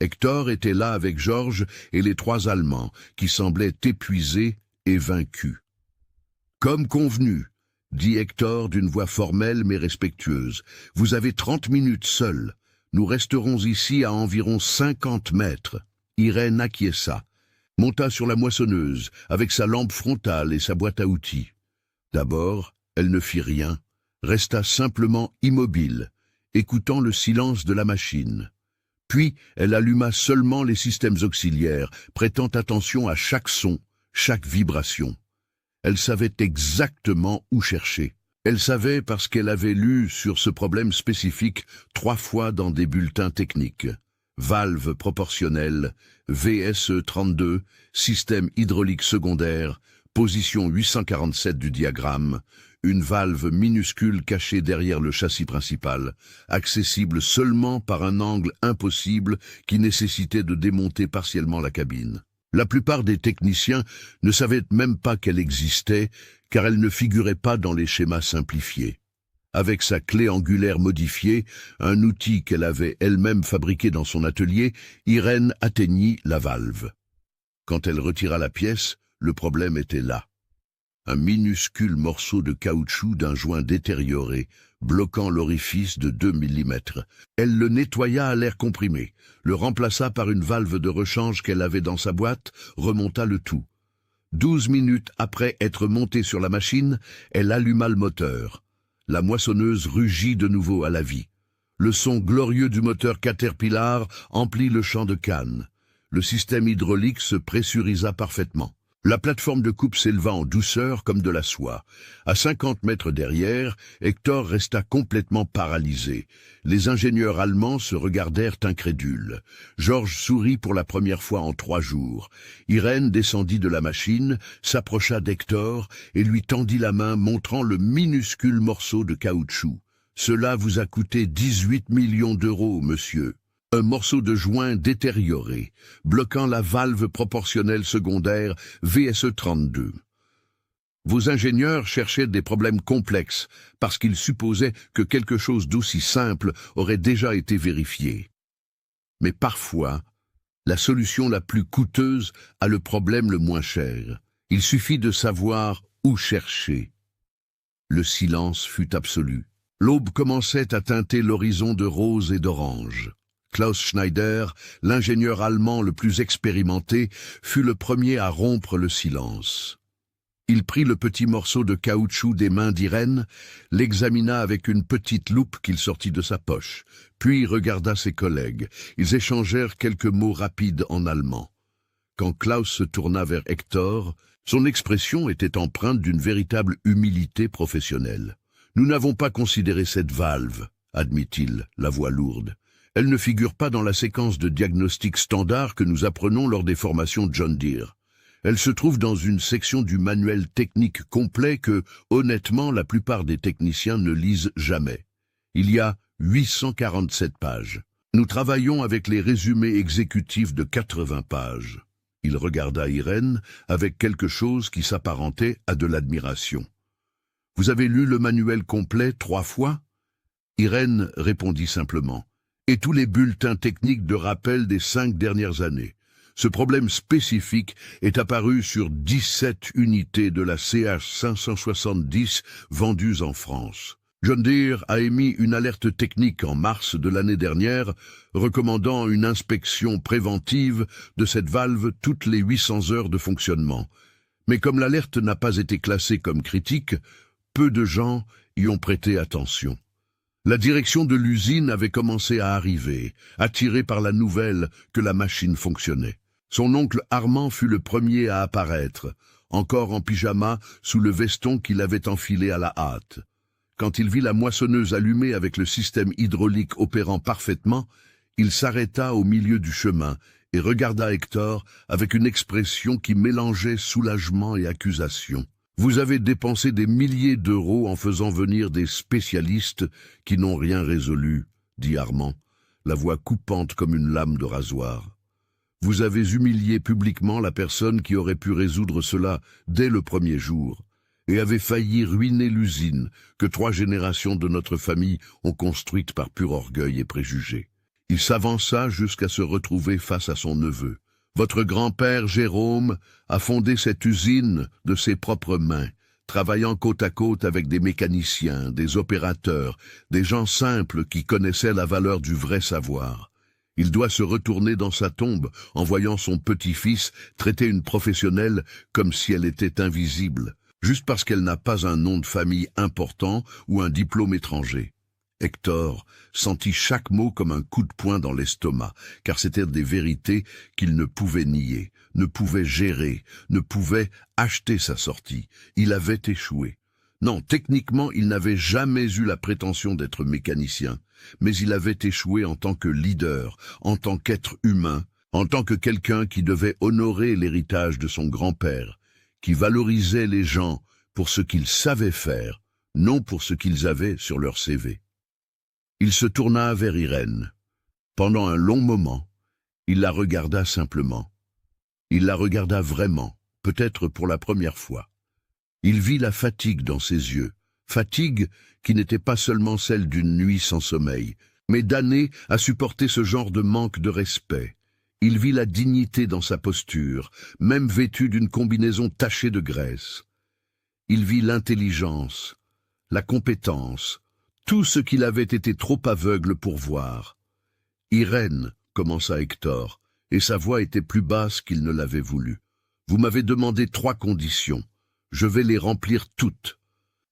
Hector était là avec Georges et les 3 Allemands, qui semblaient épuisés et vaincus. « Comme convenu, » dit Hector d'une voix formelle mais respectueuse, « vous avez 30 minutes seuls. Nous resterons ici à environ 50 mètres. » Irène acquiesça, monta sur la moissonneuse, avec sa lampe frontale et sa boîte à outils. D'abord, elle ne fit rien, resta simplement immobile, écoutant le silence de la machine. Puis, elle alluma seulement les systèmes auxiliaires, prêtant attention à chaque son, chaque vibration. Elle savait exactement où chercher. Elle savait parce qu'elle avait lu sur ce problème spécifique 3 fois dans des bulletins techniques. Valve proportionnelle, VSE32, système hydraulique secondaire, position 847 du diagramme, une valve minuscule cachée derrière le châssis principal, accessible seulement par un angle impossible qui nécessitait de démonter partiellement la cabine. La plupart des techniciens ne savaient même pas qu'elle existait, car elle ne figurait pas dans les schémas simplifiés. Avec sa clé angulaire modifiée, un outil qu'elle avait elle-même fabriqué dans son atelier, Irène atteignit la valve. Quand elle retira la pièce, le problème était là. Un minuscule morceau de caoutchouc d'un joint détérioré, bloquant l'orifice de 2 mm. Elle le nettoya à l'air comprimé, le remplaça par une valve de rechange qu'elle avait dans sa boîte, remonta le tout. 12 minutes après être montée sur la machine, elle alluma le moteur. La moissonneuse rugit de nouveau à la vie. Le son glorieux du moteur Caterpillar emplit le champ de canne. Le système hydraulique se pressurisa parfaitement. La plateforme de coupe s'éleva en douceur comme de la soie. À 50 mètres derrière, Hector resta complètement paralysé. Les ingénieurs allemands se regardèrent incrédules. Georges sourit pour la première fois en 3 jours. Irène descendit de la machine, s'approcha d'Hector et lui tendit la main montrant le minuscule morceau de caoutchouc. « Cela vous a coûté 18 millions d'euros, monsieur. » Un morceau de joint détérioré, bloquant la valve proportionnelle secondaire VSE32. Vos ingénieurs cherchaient des problèmes complexes, parce qu'ils supposaient que quelque chose d'aussi simple aurait déjà été vérifié. Mais parfois, la solution la plus coûteuse a le problème le moins cher. Il suffit de savoir où chercher. Le silence fut absolu. L'aube commençait à teinter l'horizon de rose et d'orange. Klaus Schneider, l'ingénieur allemand le plus expérimenté, fut le premier à rompre le silence. Il prit le petit morceau de caoutchouc des mains d'Irène, l'examina avec une petite loupe qu'il sortit de sa poche, puis regarda ses collègues. Ils échangèrent quelques mots rapides en allemand. Quand Klaus se tourna vers Hector, son expression était empreinte d'une véritable humilité professionnelle. « Nous n'avons pas considéré cette valve, » admit-il, la voix lourde. Elle ne figure pas dans la séquence de diagnostic standard que nous apprenons lors des formations John Deere. Elle se trouve dans une section du manuel technique complet que, honnêtement, la plupart des techniciens ne lisent jamais. Il y a 847 pages. Nous travaillons avec les résumés exécutifs de 80 pages. Il regarda Irène avec quelque chose qui s'apparentait à de l'admiration. « Vous avez lu le manuel complet 3 fois ?» Irène répondit simplement. « Et tous les bulletins techniques de rappel des 5 dernières années. Ce problème spécifique est apparu sur 17 unités de la CH570 vendues en France. John Deere a émis une alerte technique en mars de l'année dernière, recommandant une inspection préventive de cette valve toutes les 800 heures de fonctionnement. Mais comme l'alerte n'a pas été classée comme critique, peu de gens y ont prêté attention. La direction de l'usine avait commencé à arriver, attirée par la nouvelle que la machine fonctionnait. Son oncle Armand fut le premier à apparaître, encore en pyjama sous le veston qu'il avait enfilé à la hâte. Quand il vit la moissonneuse allumée avec le système hydraulique opérant parfaitement, il s'arrêta au milieu du chemin et regarda Hector avec une expression qui mélangeait soulagement et accusation. « Vous avez dépensé des milliers d'euros en faisant venir des spécialistes qui n'ont rien résolu, » dit Armand, la voix coupante comme une lame de rasoir. « Vous avez humilié publiquement la personne qui aurait pu résoudre cela dès le premier jour. Et avait failli ruiner l'usine que 3 générations de notre famille ont construite par pur orgueil et préjugés. » Il s'avança jusqu'à se retrouver face à son neveu. « Votre grand-père Jérôme a fondé cette usine de ses propres mains, travaillant côte à côte avec des mécaniciens, des opérateurs, des gens simples qui connaissaient la valeur du vrai savoir. Il doit se retourner dans sa tombe en voyant son petit-fils traiter une professionnelle comme si elle était invisible, juste parce qu'elle n'a pas un nom de famille important ou un diplôme étranger. » Hector sentit chaque mot comme un coup de poing dans l'estomac, car c'étaient des vérités qu'il ne pouvait nier, ne pouvait gérer, ne pouvait acheter sa sortie. Il avait échoué. Non, techniquement, il n'avait jamais eu la prétention d'être mécanicien, mais il avait échoué en tant que leader, en tant qu'être humain, en tant que quelqu'un qui devait honorer l'héritage de son grand-père, qui valorisait les gens pour ce qu'ils savaient faire, non pour ce qu'ils avaient sur leur CV. Il se tourna vers Irène. Pendant un long moment, il la regarda simplement. Il la regarda vraiment, peut-être pour la première fois. Il vit la fatigue dans ses yeux, fatigue qui n'était pas seulement celle d'une nuit sans sommeil, mais d'années à supporter ce genre de manque de respect. Il vit la dignité dans sa posture, même vêtue d'une combinaison tachée de graisse. Il vit l'intelligence, la compétence, tout ce qu'il avait été trop aveugle pour voir. « Irène, » commença Hector, et sa voix était plus basse qu'il ne l'avait voulu. « Vous m'avez demandé 3 conditions. Je vais les remplir toutes.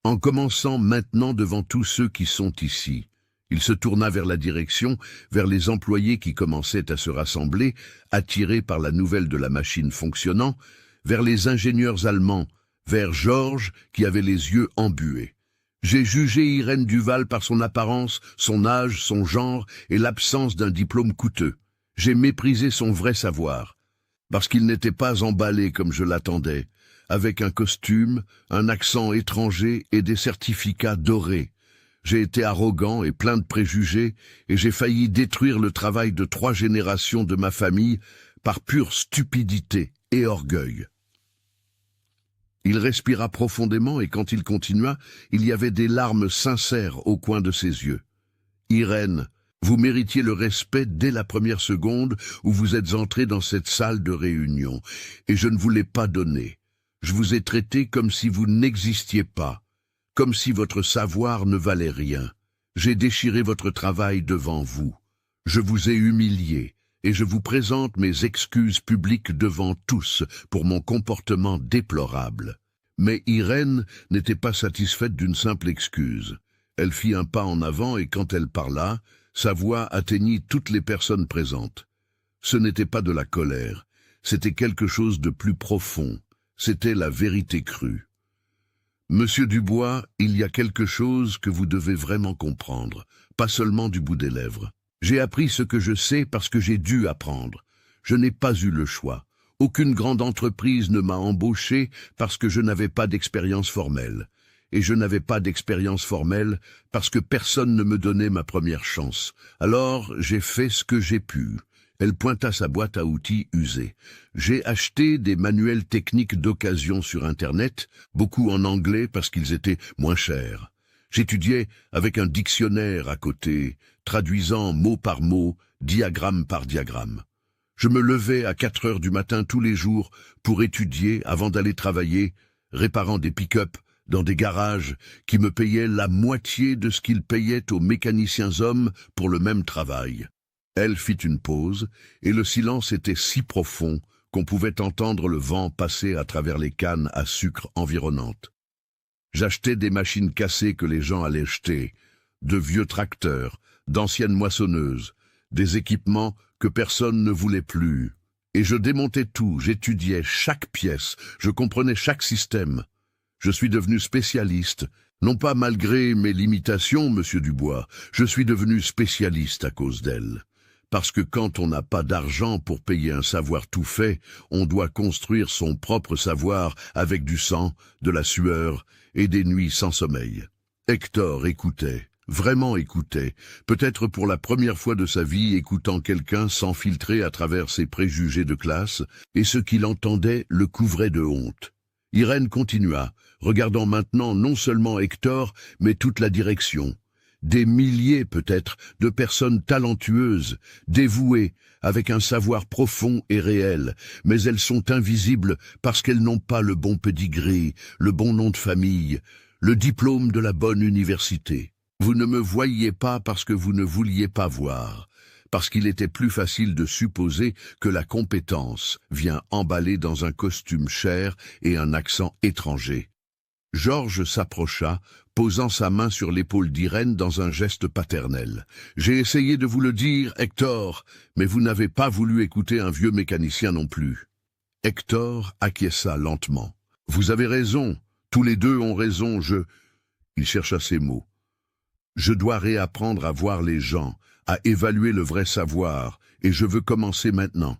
En commençant maintenant devant tous ceux qui sont ici. » Il se tourna vers la direction, vers les employés qui commençaient à se rassembler, attirés par la nouvelle de la machine fonctionnant, vers les ingénieurs allemands, vers Georges qui avait les yeux embués. J'ai jugé Irène Duval par son apparence, son âge, son genre et l'absence d'un diplôme coûteux. J'ai méprisé son vrai savoir, parce qu'il n'était pas emballé comme je l'attendais, avec un costume, un accent étranger et des certificats dorés. J'ai été arrogant et plein de préjugés, et j'ai failli détruire le travail de 3 générations de ma famille par pure stupidité et orgueil. Il respira profondément et quand il continua, il y avait des larmes sincères au coin de ses yeux. « Irène, vous méritiez le respect dès la première seconde où vous êtes entrée dans cette salle de réunion, et je ne vous l'ai pas donné. Je vous ai traité comme si vous n'existiez pas, comme si votre savoir ne valait rien. J'ai déchiré votre travail devant vous. Je vous ai humilié, et je vous présente mes excuses publiques devant tous pour mon comportement déplorable. » Mais Irène n'était pas satisfaite d'une simple excuse. Elle fit un pas en avant et quand elle parla, sa voix atteignit toutes les personnes présentes. Ce n'était pas de la colère, c'était quelque chose de plus profond, c'était la vérité crue. « Monsieur Dubois, il y a quelque chose que vous devez vraiment comprendre, pas seulement du bout des lèvres. J'ai appris ce que je sais parce que j'ai dû apprendre. Je n'ai pas eu le choix. Aucune grande entreprise ne m'a embauché parce que je n'avais pas d'expérience formelle. Et je n'avais pas d'expérience formelle parce que personne ne me donnait ma première chance. Alors, j'ai fait ce que j'ai pu. » Elle pointa sa boîte à outils usée. « J'ai acheté des manuels techniques d'occasion sur Internet, beaucoup en anglais parce qu'ils étaient moins chers. J'étudiais avec un dictionnaire à côté, traduisant mot par mot, diagramme par diagramme. Je me levais à 4 heures du matin tous les jours pour étudier avant d'aller travailler, réparant des pick-up dans des garages qui me payaient la moitié de ce qu'ils payaient aux mécaniciens hommes pour le même travail. Elle fit une pause, et le silence était si profond qu'on pouvait entendre le vent passer à travers les cannes à sucre environnantes. J'achetais des machines cassées que les gens allaient jeter, de vieux tracteurs, d'anciennes moissonneuses, des équipements que personne ne voulait plus. Et je démontais tout, j'étudiais chaque pièce, je comprenais chaque système. Je suis devenu spécialiste, non pas malgré mes limitations, monsieur Dubois, je suis devenu spécialiste à cause d'elle. Parce que quand on n'a pas d'argent pour payer un savoir tout fait, on doit construire son propre savoir avec du sang, de la sueur et des nuits sans sommeil. Hector écoutait, vraiment écoutait, peut-être pour la première fois de sa vie écoutant quelqu'un sans filtrer à travers ses préjugés de classe, et ce qu'il entendait le couvrait de honte. Irène continua, regardant maintenant non seulement Hector, mais toute la direction. Des milliers peut-être de personnes talentueuses, dévouées, avec un savoir profond et réel, mais elles sont invisibles parce qu'elles n'ont pas le bon pedigree, le bon nom de famille, le diplôme de la bonne université. Vous ne me voyiez pas parce que vous ne vouliez pas voir, parce qu'il était plus facile de supposer que la compétence vient emballée dans un costume cher et un accent étranger. Georges s'approcha, posant sa main sur l'épaule d'Irène dans un geste paternel. « J'ai essayé de vous le dire, Hector, mais vous n'avez pas voulu écouter un vieux mécanicien non plus. » Hector acquiesça lentement. « Vous avez raison, tous les deux ont raison, Il chercha ses mots. « Je dois réapprendre à voir les gens, à évaluer le vrai savoir, et je veux commencer maintenant. »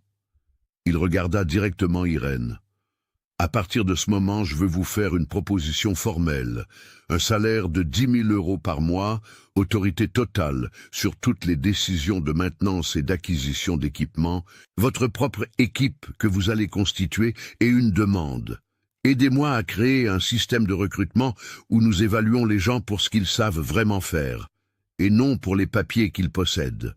Il regarda directement Irène. « À partir de ce moment, je veux vous faire une proposition formelle. Un salaire de 10 000 € par mois, autorité totale sur toutes les décisions de maintenance et d'acquisition d'équipements, votre propre équipe que vous allez constituer et une demande. Aidez-moi à créer un système de recrutement où nous évaluons les gens pour ce qu'ils savent vraiment faire, et non pour les papiers qu'ils possèdent. »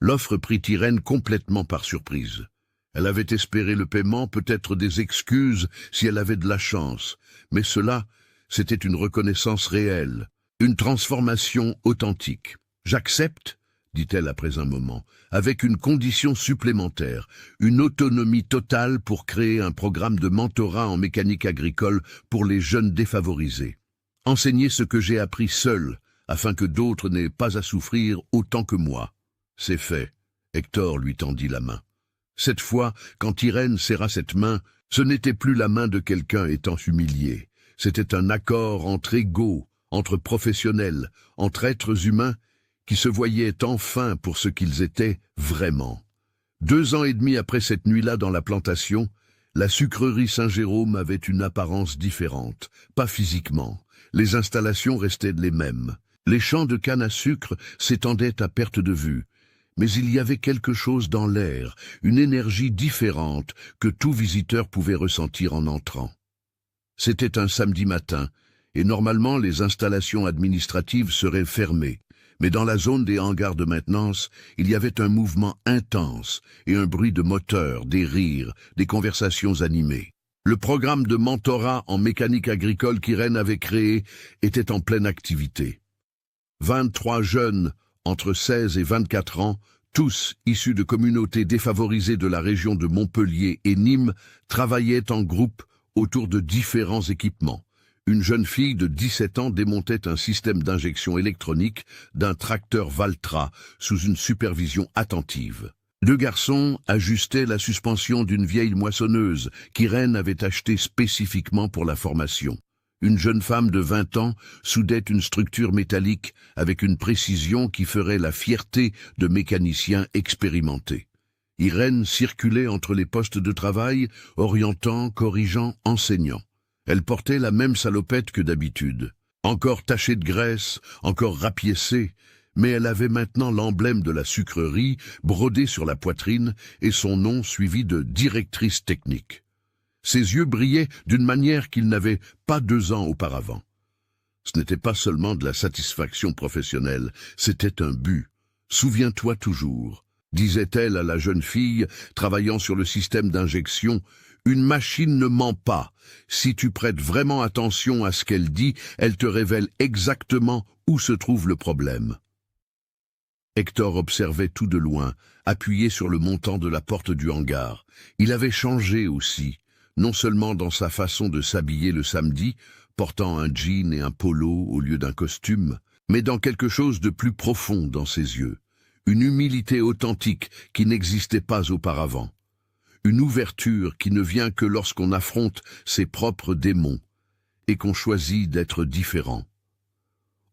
L'offre prit Irène complètement par surprise. Elle avait espéré le paiement, peut-être des excuses si elle avait de la chance, mais cela, c'était une reconnaissance réelle, une transformation authentique. « J'accepte, » dit-elle après un moment, avec une condition supplémentaire, une autonomie totale pour créer un programme de mentorat en mécanique agricole pour les jeunes défavorisés. Enseigner ce que j'ai appris seul, afin que d'autres n'aient pas à souffrir autant que moi. C'est fait. Hector lui tendit la main. Cette fois, quand Irène serra cette main, ce n'était plus la main de quelqu'un étant humilié. C'était un accord entre égaux, entre professionnels, entre êtres humains, qui se voyaient enfin pour ce qu'ils étaient vraiment. 2 ans et demi après cette nuit-là dans la plantation, la sucrerie Saint-Jérôme avait une apparence différente, pas physiquement. Les installations restaient les mêmes. Les champs de canne à sucre s'étendaient à perte de vue. Mais il y avait quelque chose dans l'air, une énergie différente que tout visiteur pouvait ressentir en entrant. C'était un samedi matin, et normalement les installations administratives seraient fermées. Mais dans la zone des hangars de maintenance, il y avait un mouvement intense et un bruit de moteur, des rires, des conversations animées. Le programme de mentorat en mécanique agricole qu'Irène avait créé était en pleine activité. 23 jeunes, entre 16 et 24 ans, tous issus de communautés défavorisées de la région de Montpellier et Nîmes, travaillaient en groupe autour de différents équipements. Une jeune fille de 17 ans démontait un système d'injection électronique d'un tracteur Valtra sous une supervision attentive. 2 garçons ajustaient la suspension d'une vieille moissonneuse qu'Irène avait achetée spécifiquement pour la formation. Une jeune femme de 20 ans soudait une structure métallique avec une précision qui ferait la fierté de mécaniciens expérimentés. Irène circulait entre les postes de travail, orientant, corrigeant, enseignant. Elle portait la même salopette que d'habitude, encore tachée de graisse, encore rapiécée, mais elle avait maintenant l'emblème de la sucrerie brodé sur la poitrine et son nom suivi de directrice technique. Ses yeux brillaient d'une manière qu'ils n'avaient pas 2 ans auparavant. Ce n'était pas seulement de la satisfaction professionnelle, c'était un but. Souviens-toi toujours. disait-elle à la jeune fille travaillant sur le système d'injection. Une machine ne ment pas. Si tu prêtes vraiment attention à ce qu'elle dit, elle te révèle exactement où se trouve le problème. Hector observait tout de loin, appuyé sur le montant de la porte du hangar. Il avait changé aussi, non seulement dans sa façon de s'habiller le samedi, portant un jean et un polo au lieu d'un costume, mais dans quelque chose de plus profond dans ses yeux. Une humilité authentique qui n'existait pas auparavant. Une ouverture qui ne vient que lorsqu'on affronte ses propres démons et qu'on choisit d'être différent.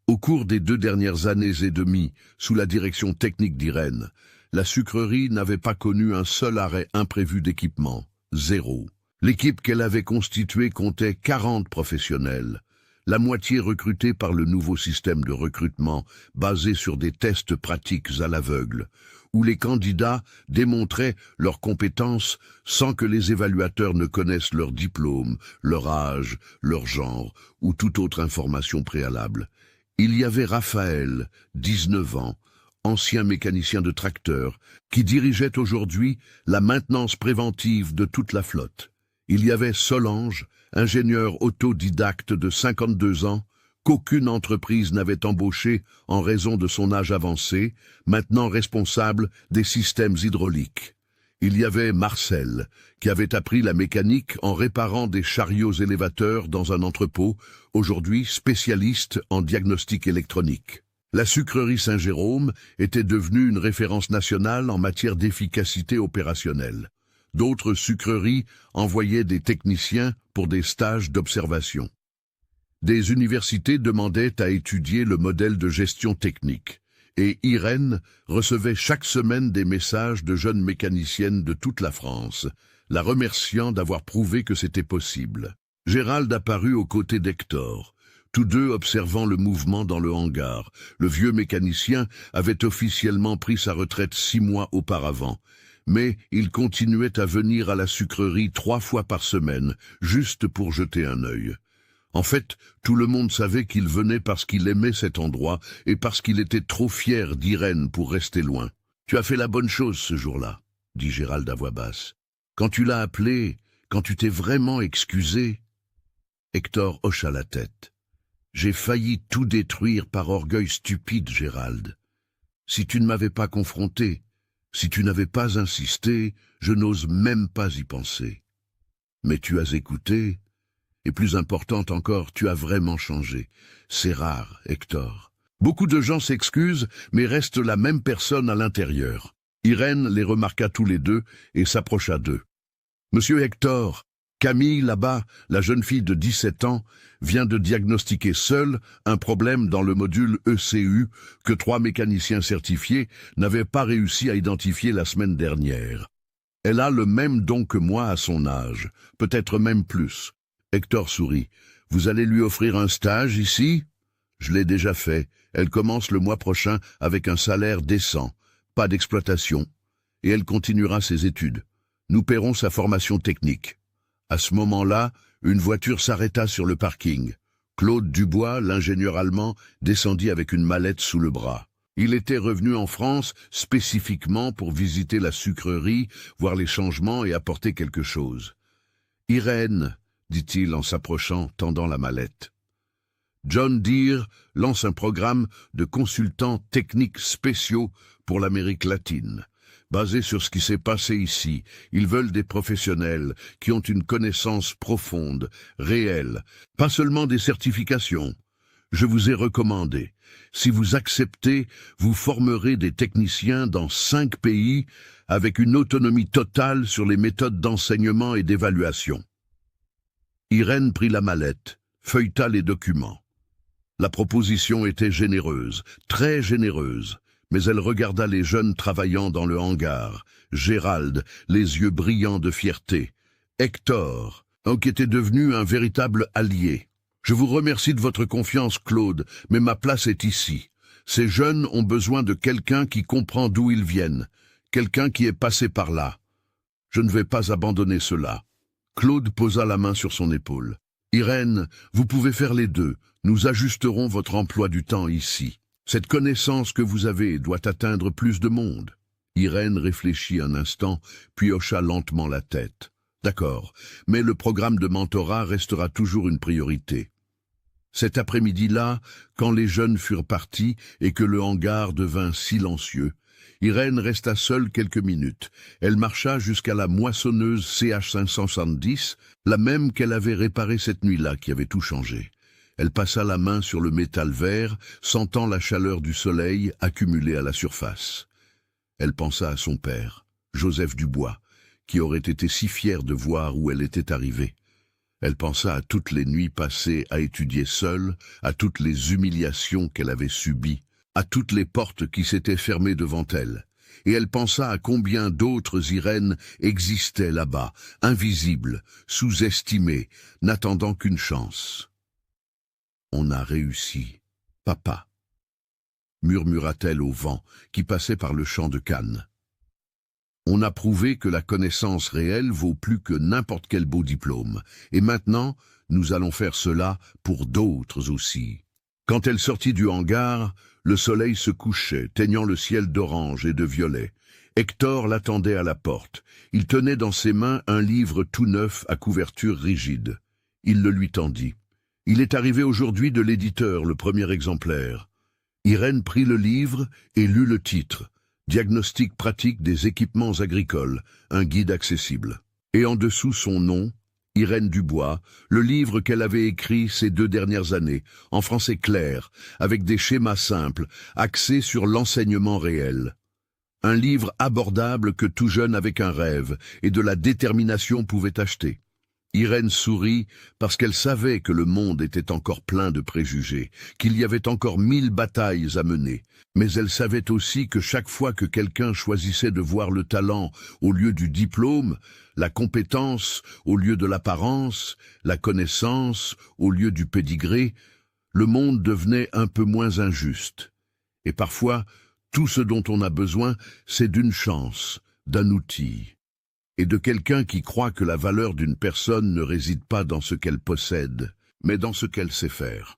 Au cours des 2 dernières années et demie, sous la direction technique d'Irène, la sucrerie n'avait pas connu un seul arrêt imprévu d'équipement. 0. L'équipe qu'elle avait constituée comptait 40 professionnels, la moitié recrutés par le nouveau système de recrutement basé sur des tests pratiques à l'aveugle, où les candidats démontraient leurs compétences sans que les évaluateurs ne connaissent leur diplôme, leur âge, leur genre ou toute autre information préalable. Il y avait Raphaël, 19 ans, ancien mécanicien de tracteur, qui dirigeait aujourd'hui la maintenance préventive de toute la flotte. Il y avait Solange, ingénieur autodidacte de 52 ans, qu'aucune entreprise n'avait embauché en raison de son âge avancé, maintenant responsable des systèmes hydrauliques. Il y avait Marcel, qui avait appris la mécanique en réparant des chariots élévateurs dans un entrepôt, aujourd'hui spécialiste en diagnostic électronique. La sucrerie Saint-Jérôme était devenue une référence nationale en matière d'efficacité opérationnelle. D'autres sucreries envoyaient des techniciens pour des stages d'observation. Des universités demandaient à étudier le modèle de gestion technique, et Irène recevait chaque semaine des messages de jeunes mécaniciennes de toute la France, la remerciant d'avoir prouvé que c'était possible. Gérald apparut aux côtés d'Hector, tous deux observant le mouvement dans le hangar. Le vieux mécanicien avait officiellement pris sa retraite 6 mois auparavant, mais il continuait à venir à la sucrerie 3 fois par semaine, juste pour jeter un œil. En fait, tout le monde savait qu'il venait parce qu'il aimait cet endroit et parce qu'il était trop fier d'Irène pour rester loin. « Tu as fait la bonne chose ce jour-là, » dit Gérald à voix basse. « Quand tu l'as appelé, quand tu t'es vraiment excusé... » Hector hocha la tête. « J'ai failli tout détruire par orgueil stupide, Gérald. Si tu ne m'avais pas confronté, si tu n'avais pas insisté, je n'ose même pas y penser. Mais tu as écouté... Et plus important encore, tu as vraiment changé. C'est rare, Hector. Beaucoup de gens s'excusent, mais restent la même personne à l'intérieur. Irène les remarqua tous les deux et s'approcha d'eux. « Monsieur Hector, Camille, là-bas, la jeune fille de 17 ans, vient de diagnostiquer seule un problème dans le module ECU que 3 mécaniciens certifiés n'avaient pas réussi à identifier la semaine dernière. Elle a le même don que moi à son âge, peut-être même plus. » Hector sourit. « Vous allez lui offrir un stage ici ?»« Je l'ai déjà fait. Elle commence le mois prochain avec un salaire décent, pas d'exploitation. Et elle continuera ses études. Nous paierons sa formation technique. » À ce moment-là, une voiture s'arrêta sur le parking. Claude Dubois, l'ingénieur allemand, descendit avec une mallette sous le bras. Il était revenu en France spécifiquement pour visiter la sucrerie, voir les changements et apporter quelque chose. « Irène, » dit-il en s'approchant, tendant la mallette. John Deere lance un programme de consultants techniques spéciaux pour l'Amérique latine. Basé sur ce qui s'est passé ici, ils veulent des professionnels qui ont une connaissance profonde, réelle, pas seulement des certifications. Je vous ai recommandé. Si vous acceptez, vous formerez des techniciens dans 5 pays avec une autonomie totale sur les méthodes d'enseignement et d'évaluation. Irène prit la mallette, feuilleta les documents. La proposition était généreuse, très généreuse, mais elle regarda les jeunes travaillant dans le hangar, Gérald, les yeux brillants de fierté, Hector, qui était devenu un véritable allié. « Je vous remercie de votre confiance, Claude, mais ma place est ici. Ces jeunes ont besoin de quelqu'un qui comprend d'où ils viennent, quelqu'un qui est passé par là. Je ne vais pas abandonner cela. » Claude posa la main sur son épaule. « Irène, vous pouvez faire les deux. Nous ajusterons votre emploi du temps ici. Cette connaissance que vous avez doit atteindre plus de monde. » Irène réfléchit un instant, puis hocha lentement la tête. D'accord, mais le programme de mentorat restera toujours une priorité. Cet après-midi-là, quand les jeunes furent partis et que le hangar devint silencieux, Irène resta seule quelques minutes. Elle marcha jusqu'à la moissonneuse CH570, la même qu'elle avait réparée cette nuit-là, qui avait tout changé. Elle passa la main sur le métal vert, sentant la chaleur du soleil accumulée à la surface. Elle pensa à son père, Joseph Dubois, qui aurait été si fier de voir où elle était arrivée. Elle pensa à toutes les nuits passées à étudier seule, à toutes les humiliations qu'elle avait subies, à toutes les portes qui s'étaient fermées devant elle. Et elle pensa à combien d'autres Irènes existaient là-bas, invisibles, sous-estimées, n'attendant qu'une chance. « On a réussi, papa », murmura-t-elle au vent qui passait par le champ de Cannes. On a prouvé que la connaissance réelle vaut plus que n'importe quel beau diplôme. Et maintenant, nous allons faire cela pour d'autres aussi. Quand elle sortit du hangar, le soleil se couchait, teignant le ciel d'orange et de violet. Hector l'attendait à la porte. Il tenait dans ses mains un livre tout neuf à couverture rigide. Il le lui tendit. Il est arrivé aujourd'hui de l'éditeur, le premier exemplaire. Irène prit le livre et lut le titre. Diagnostic pratique des équipements agricoles, un guide accessible. Et en dessous son nom, Irène Dubois, le livre qu'elle avait écrit ces 2 dernières années, en français clair, avec des schémas simples, axés sur l'enseignement réel. Un livre abordable que tout jeune avec un rêve et de la détermination pouvait acheter. Irène sourit parce qu'elle savait que le monde était encore plein de préjugés, qu'il y avait encore 1000 batailles à mener. Mais elle savait aussi que chaque fois que quelqu'un choisissait de voir le talent au lieu du diplôme, la compétence au lieu de l'apparence, la connaissance au lieu du pédigré, le monde devenait un peu moins injuste. Et parfois, tout ce dont on a besoin, c'est d'une chance, d'un outil, et de quelqu'un qui croit que la valeur d'une personne ne réside pas dans ce qu'elle possède, mais dans ce qu'elle sait faire.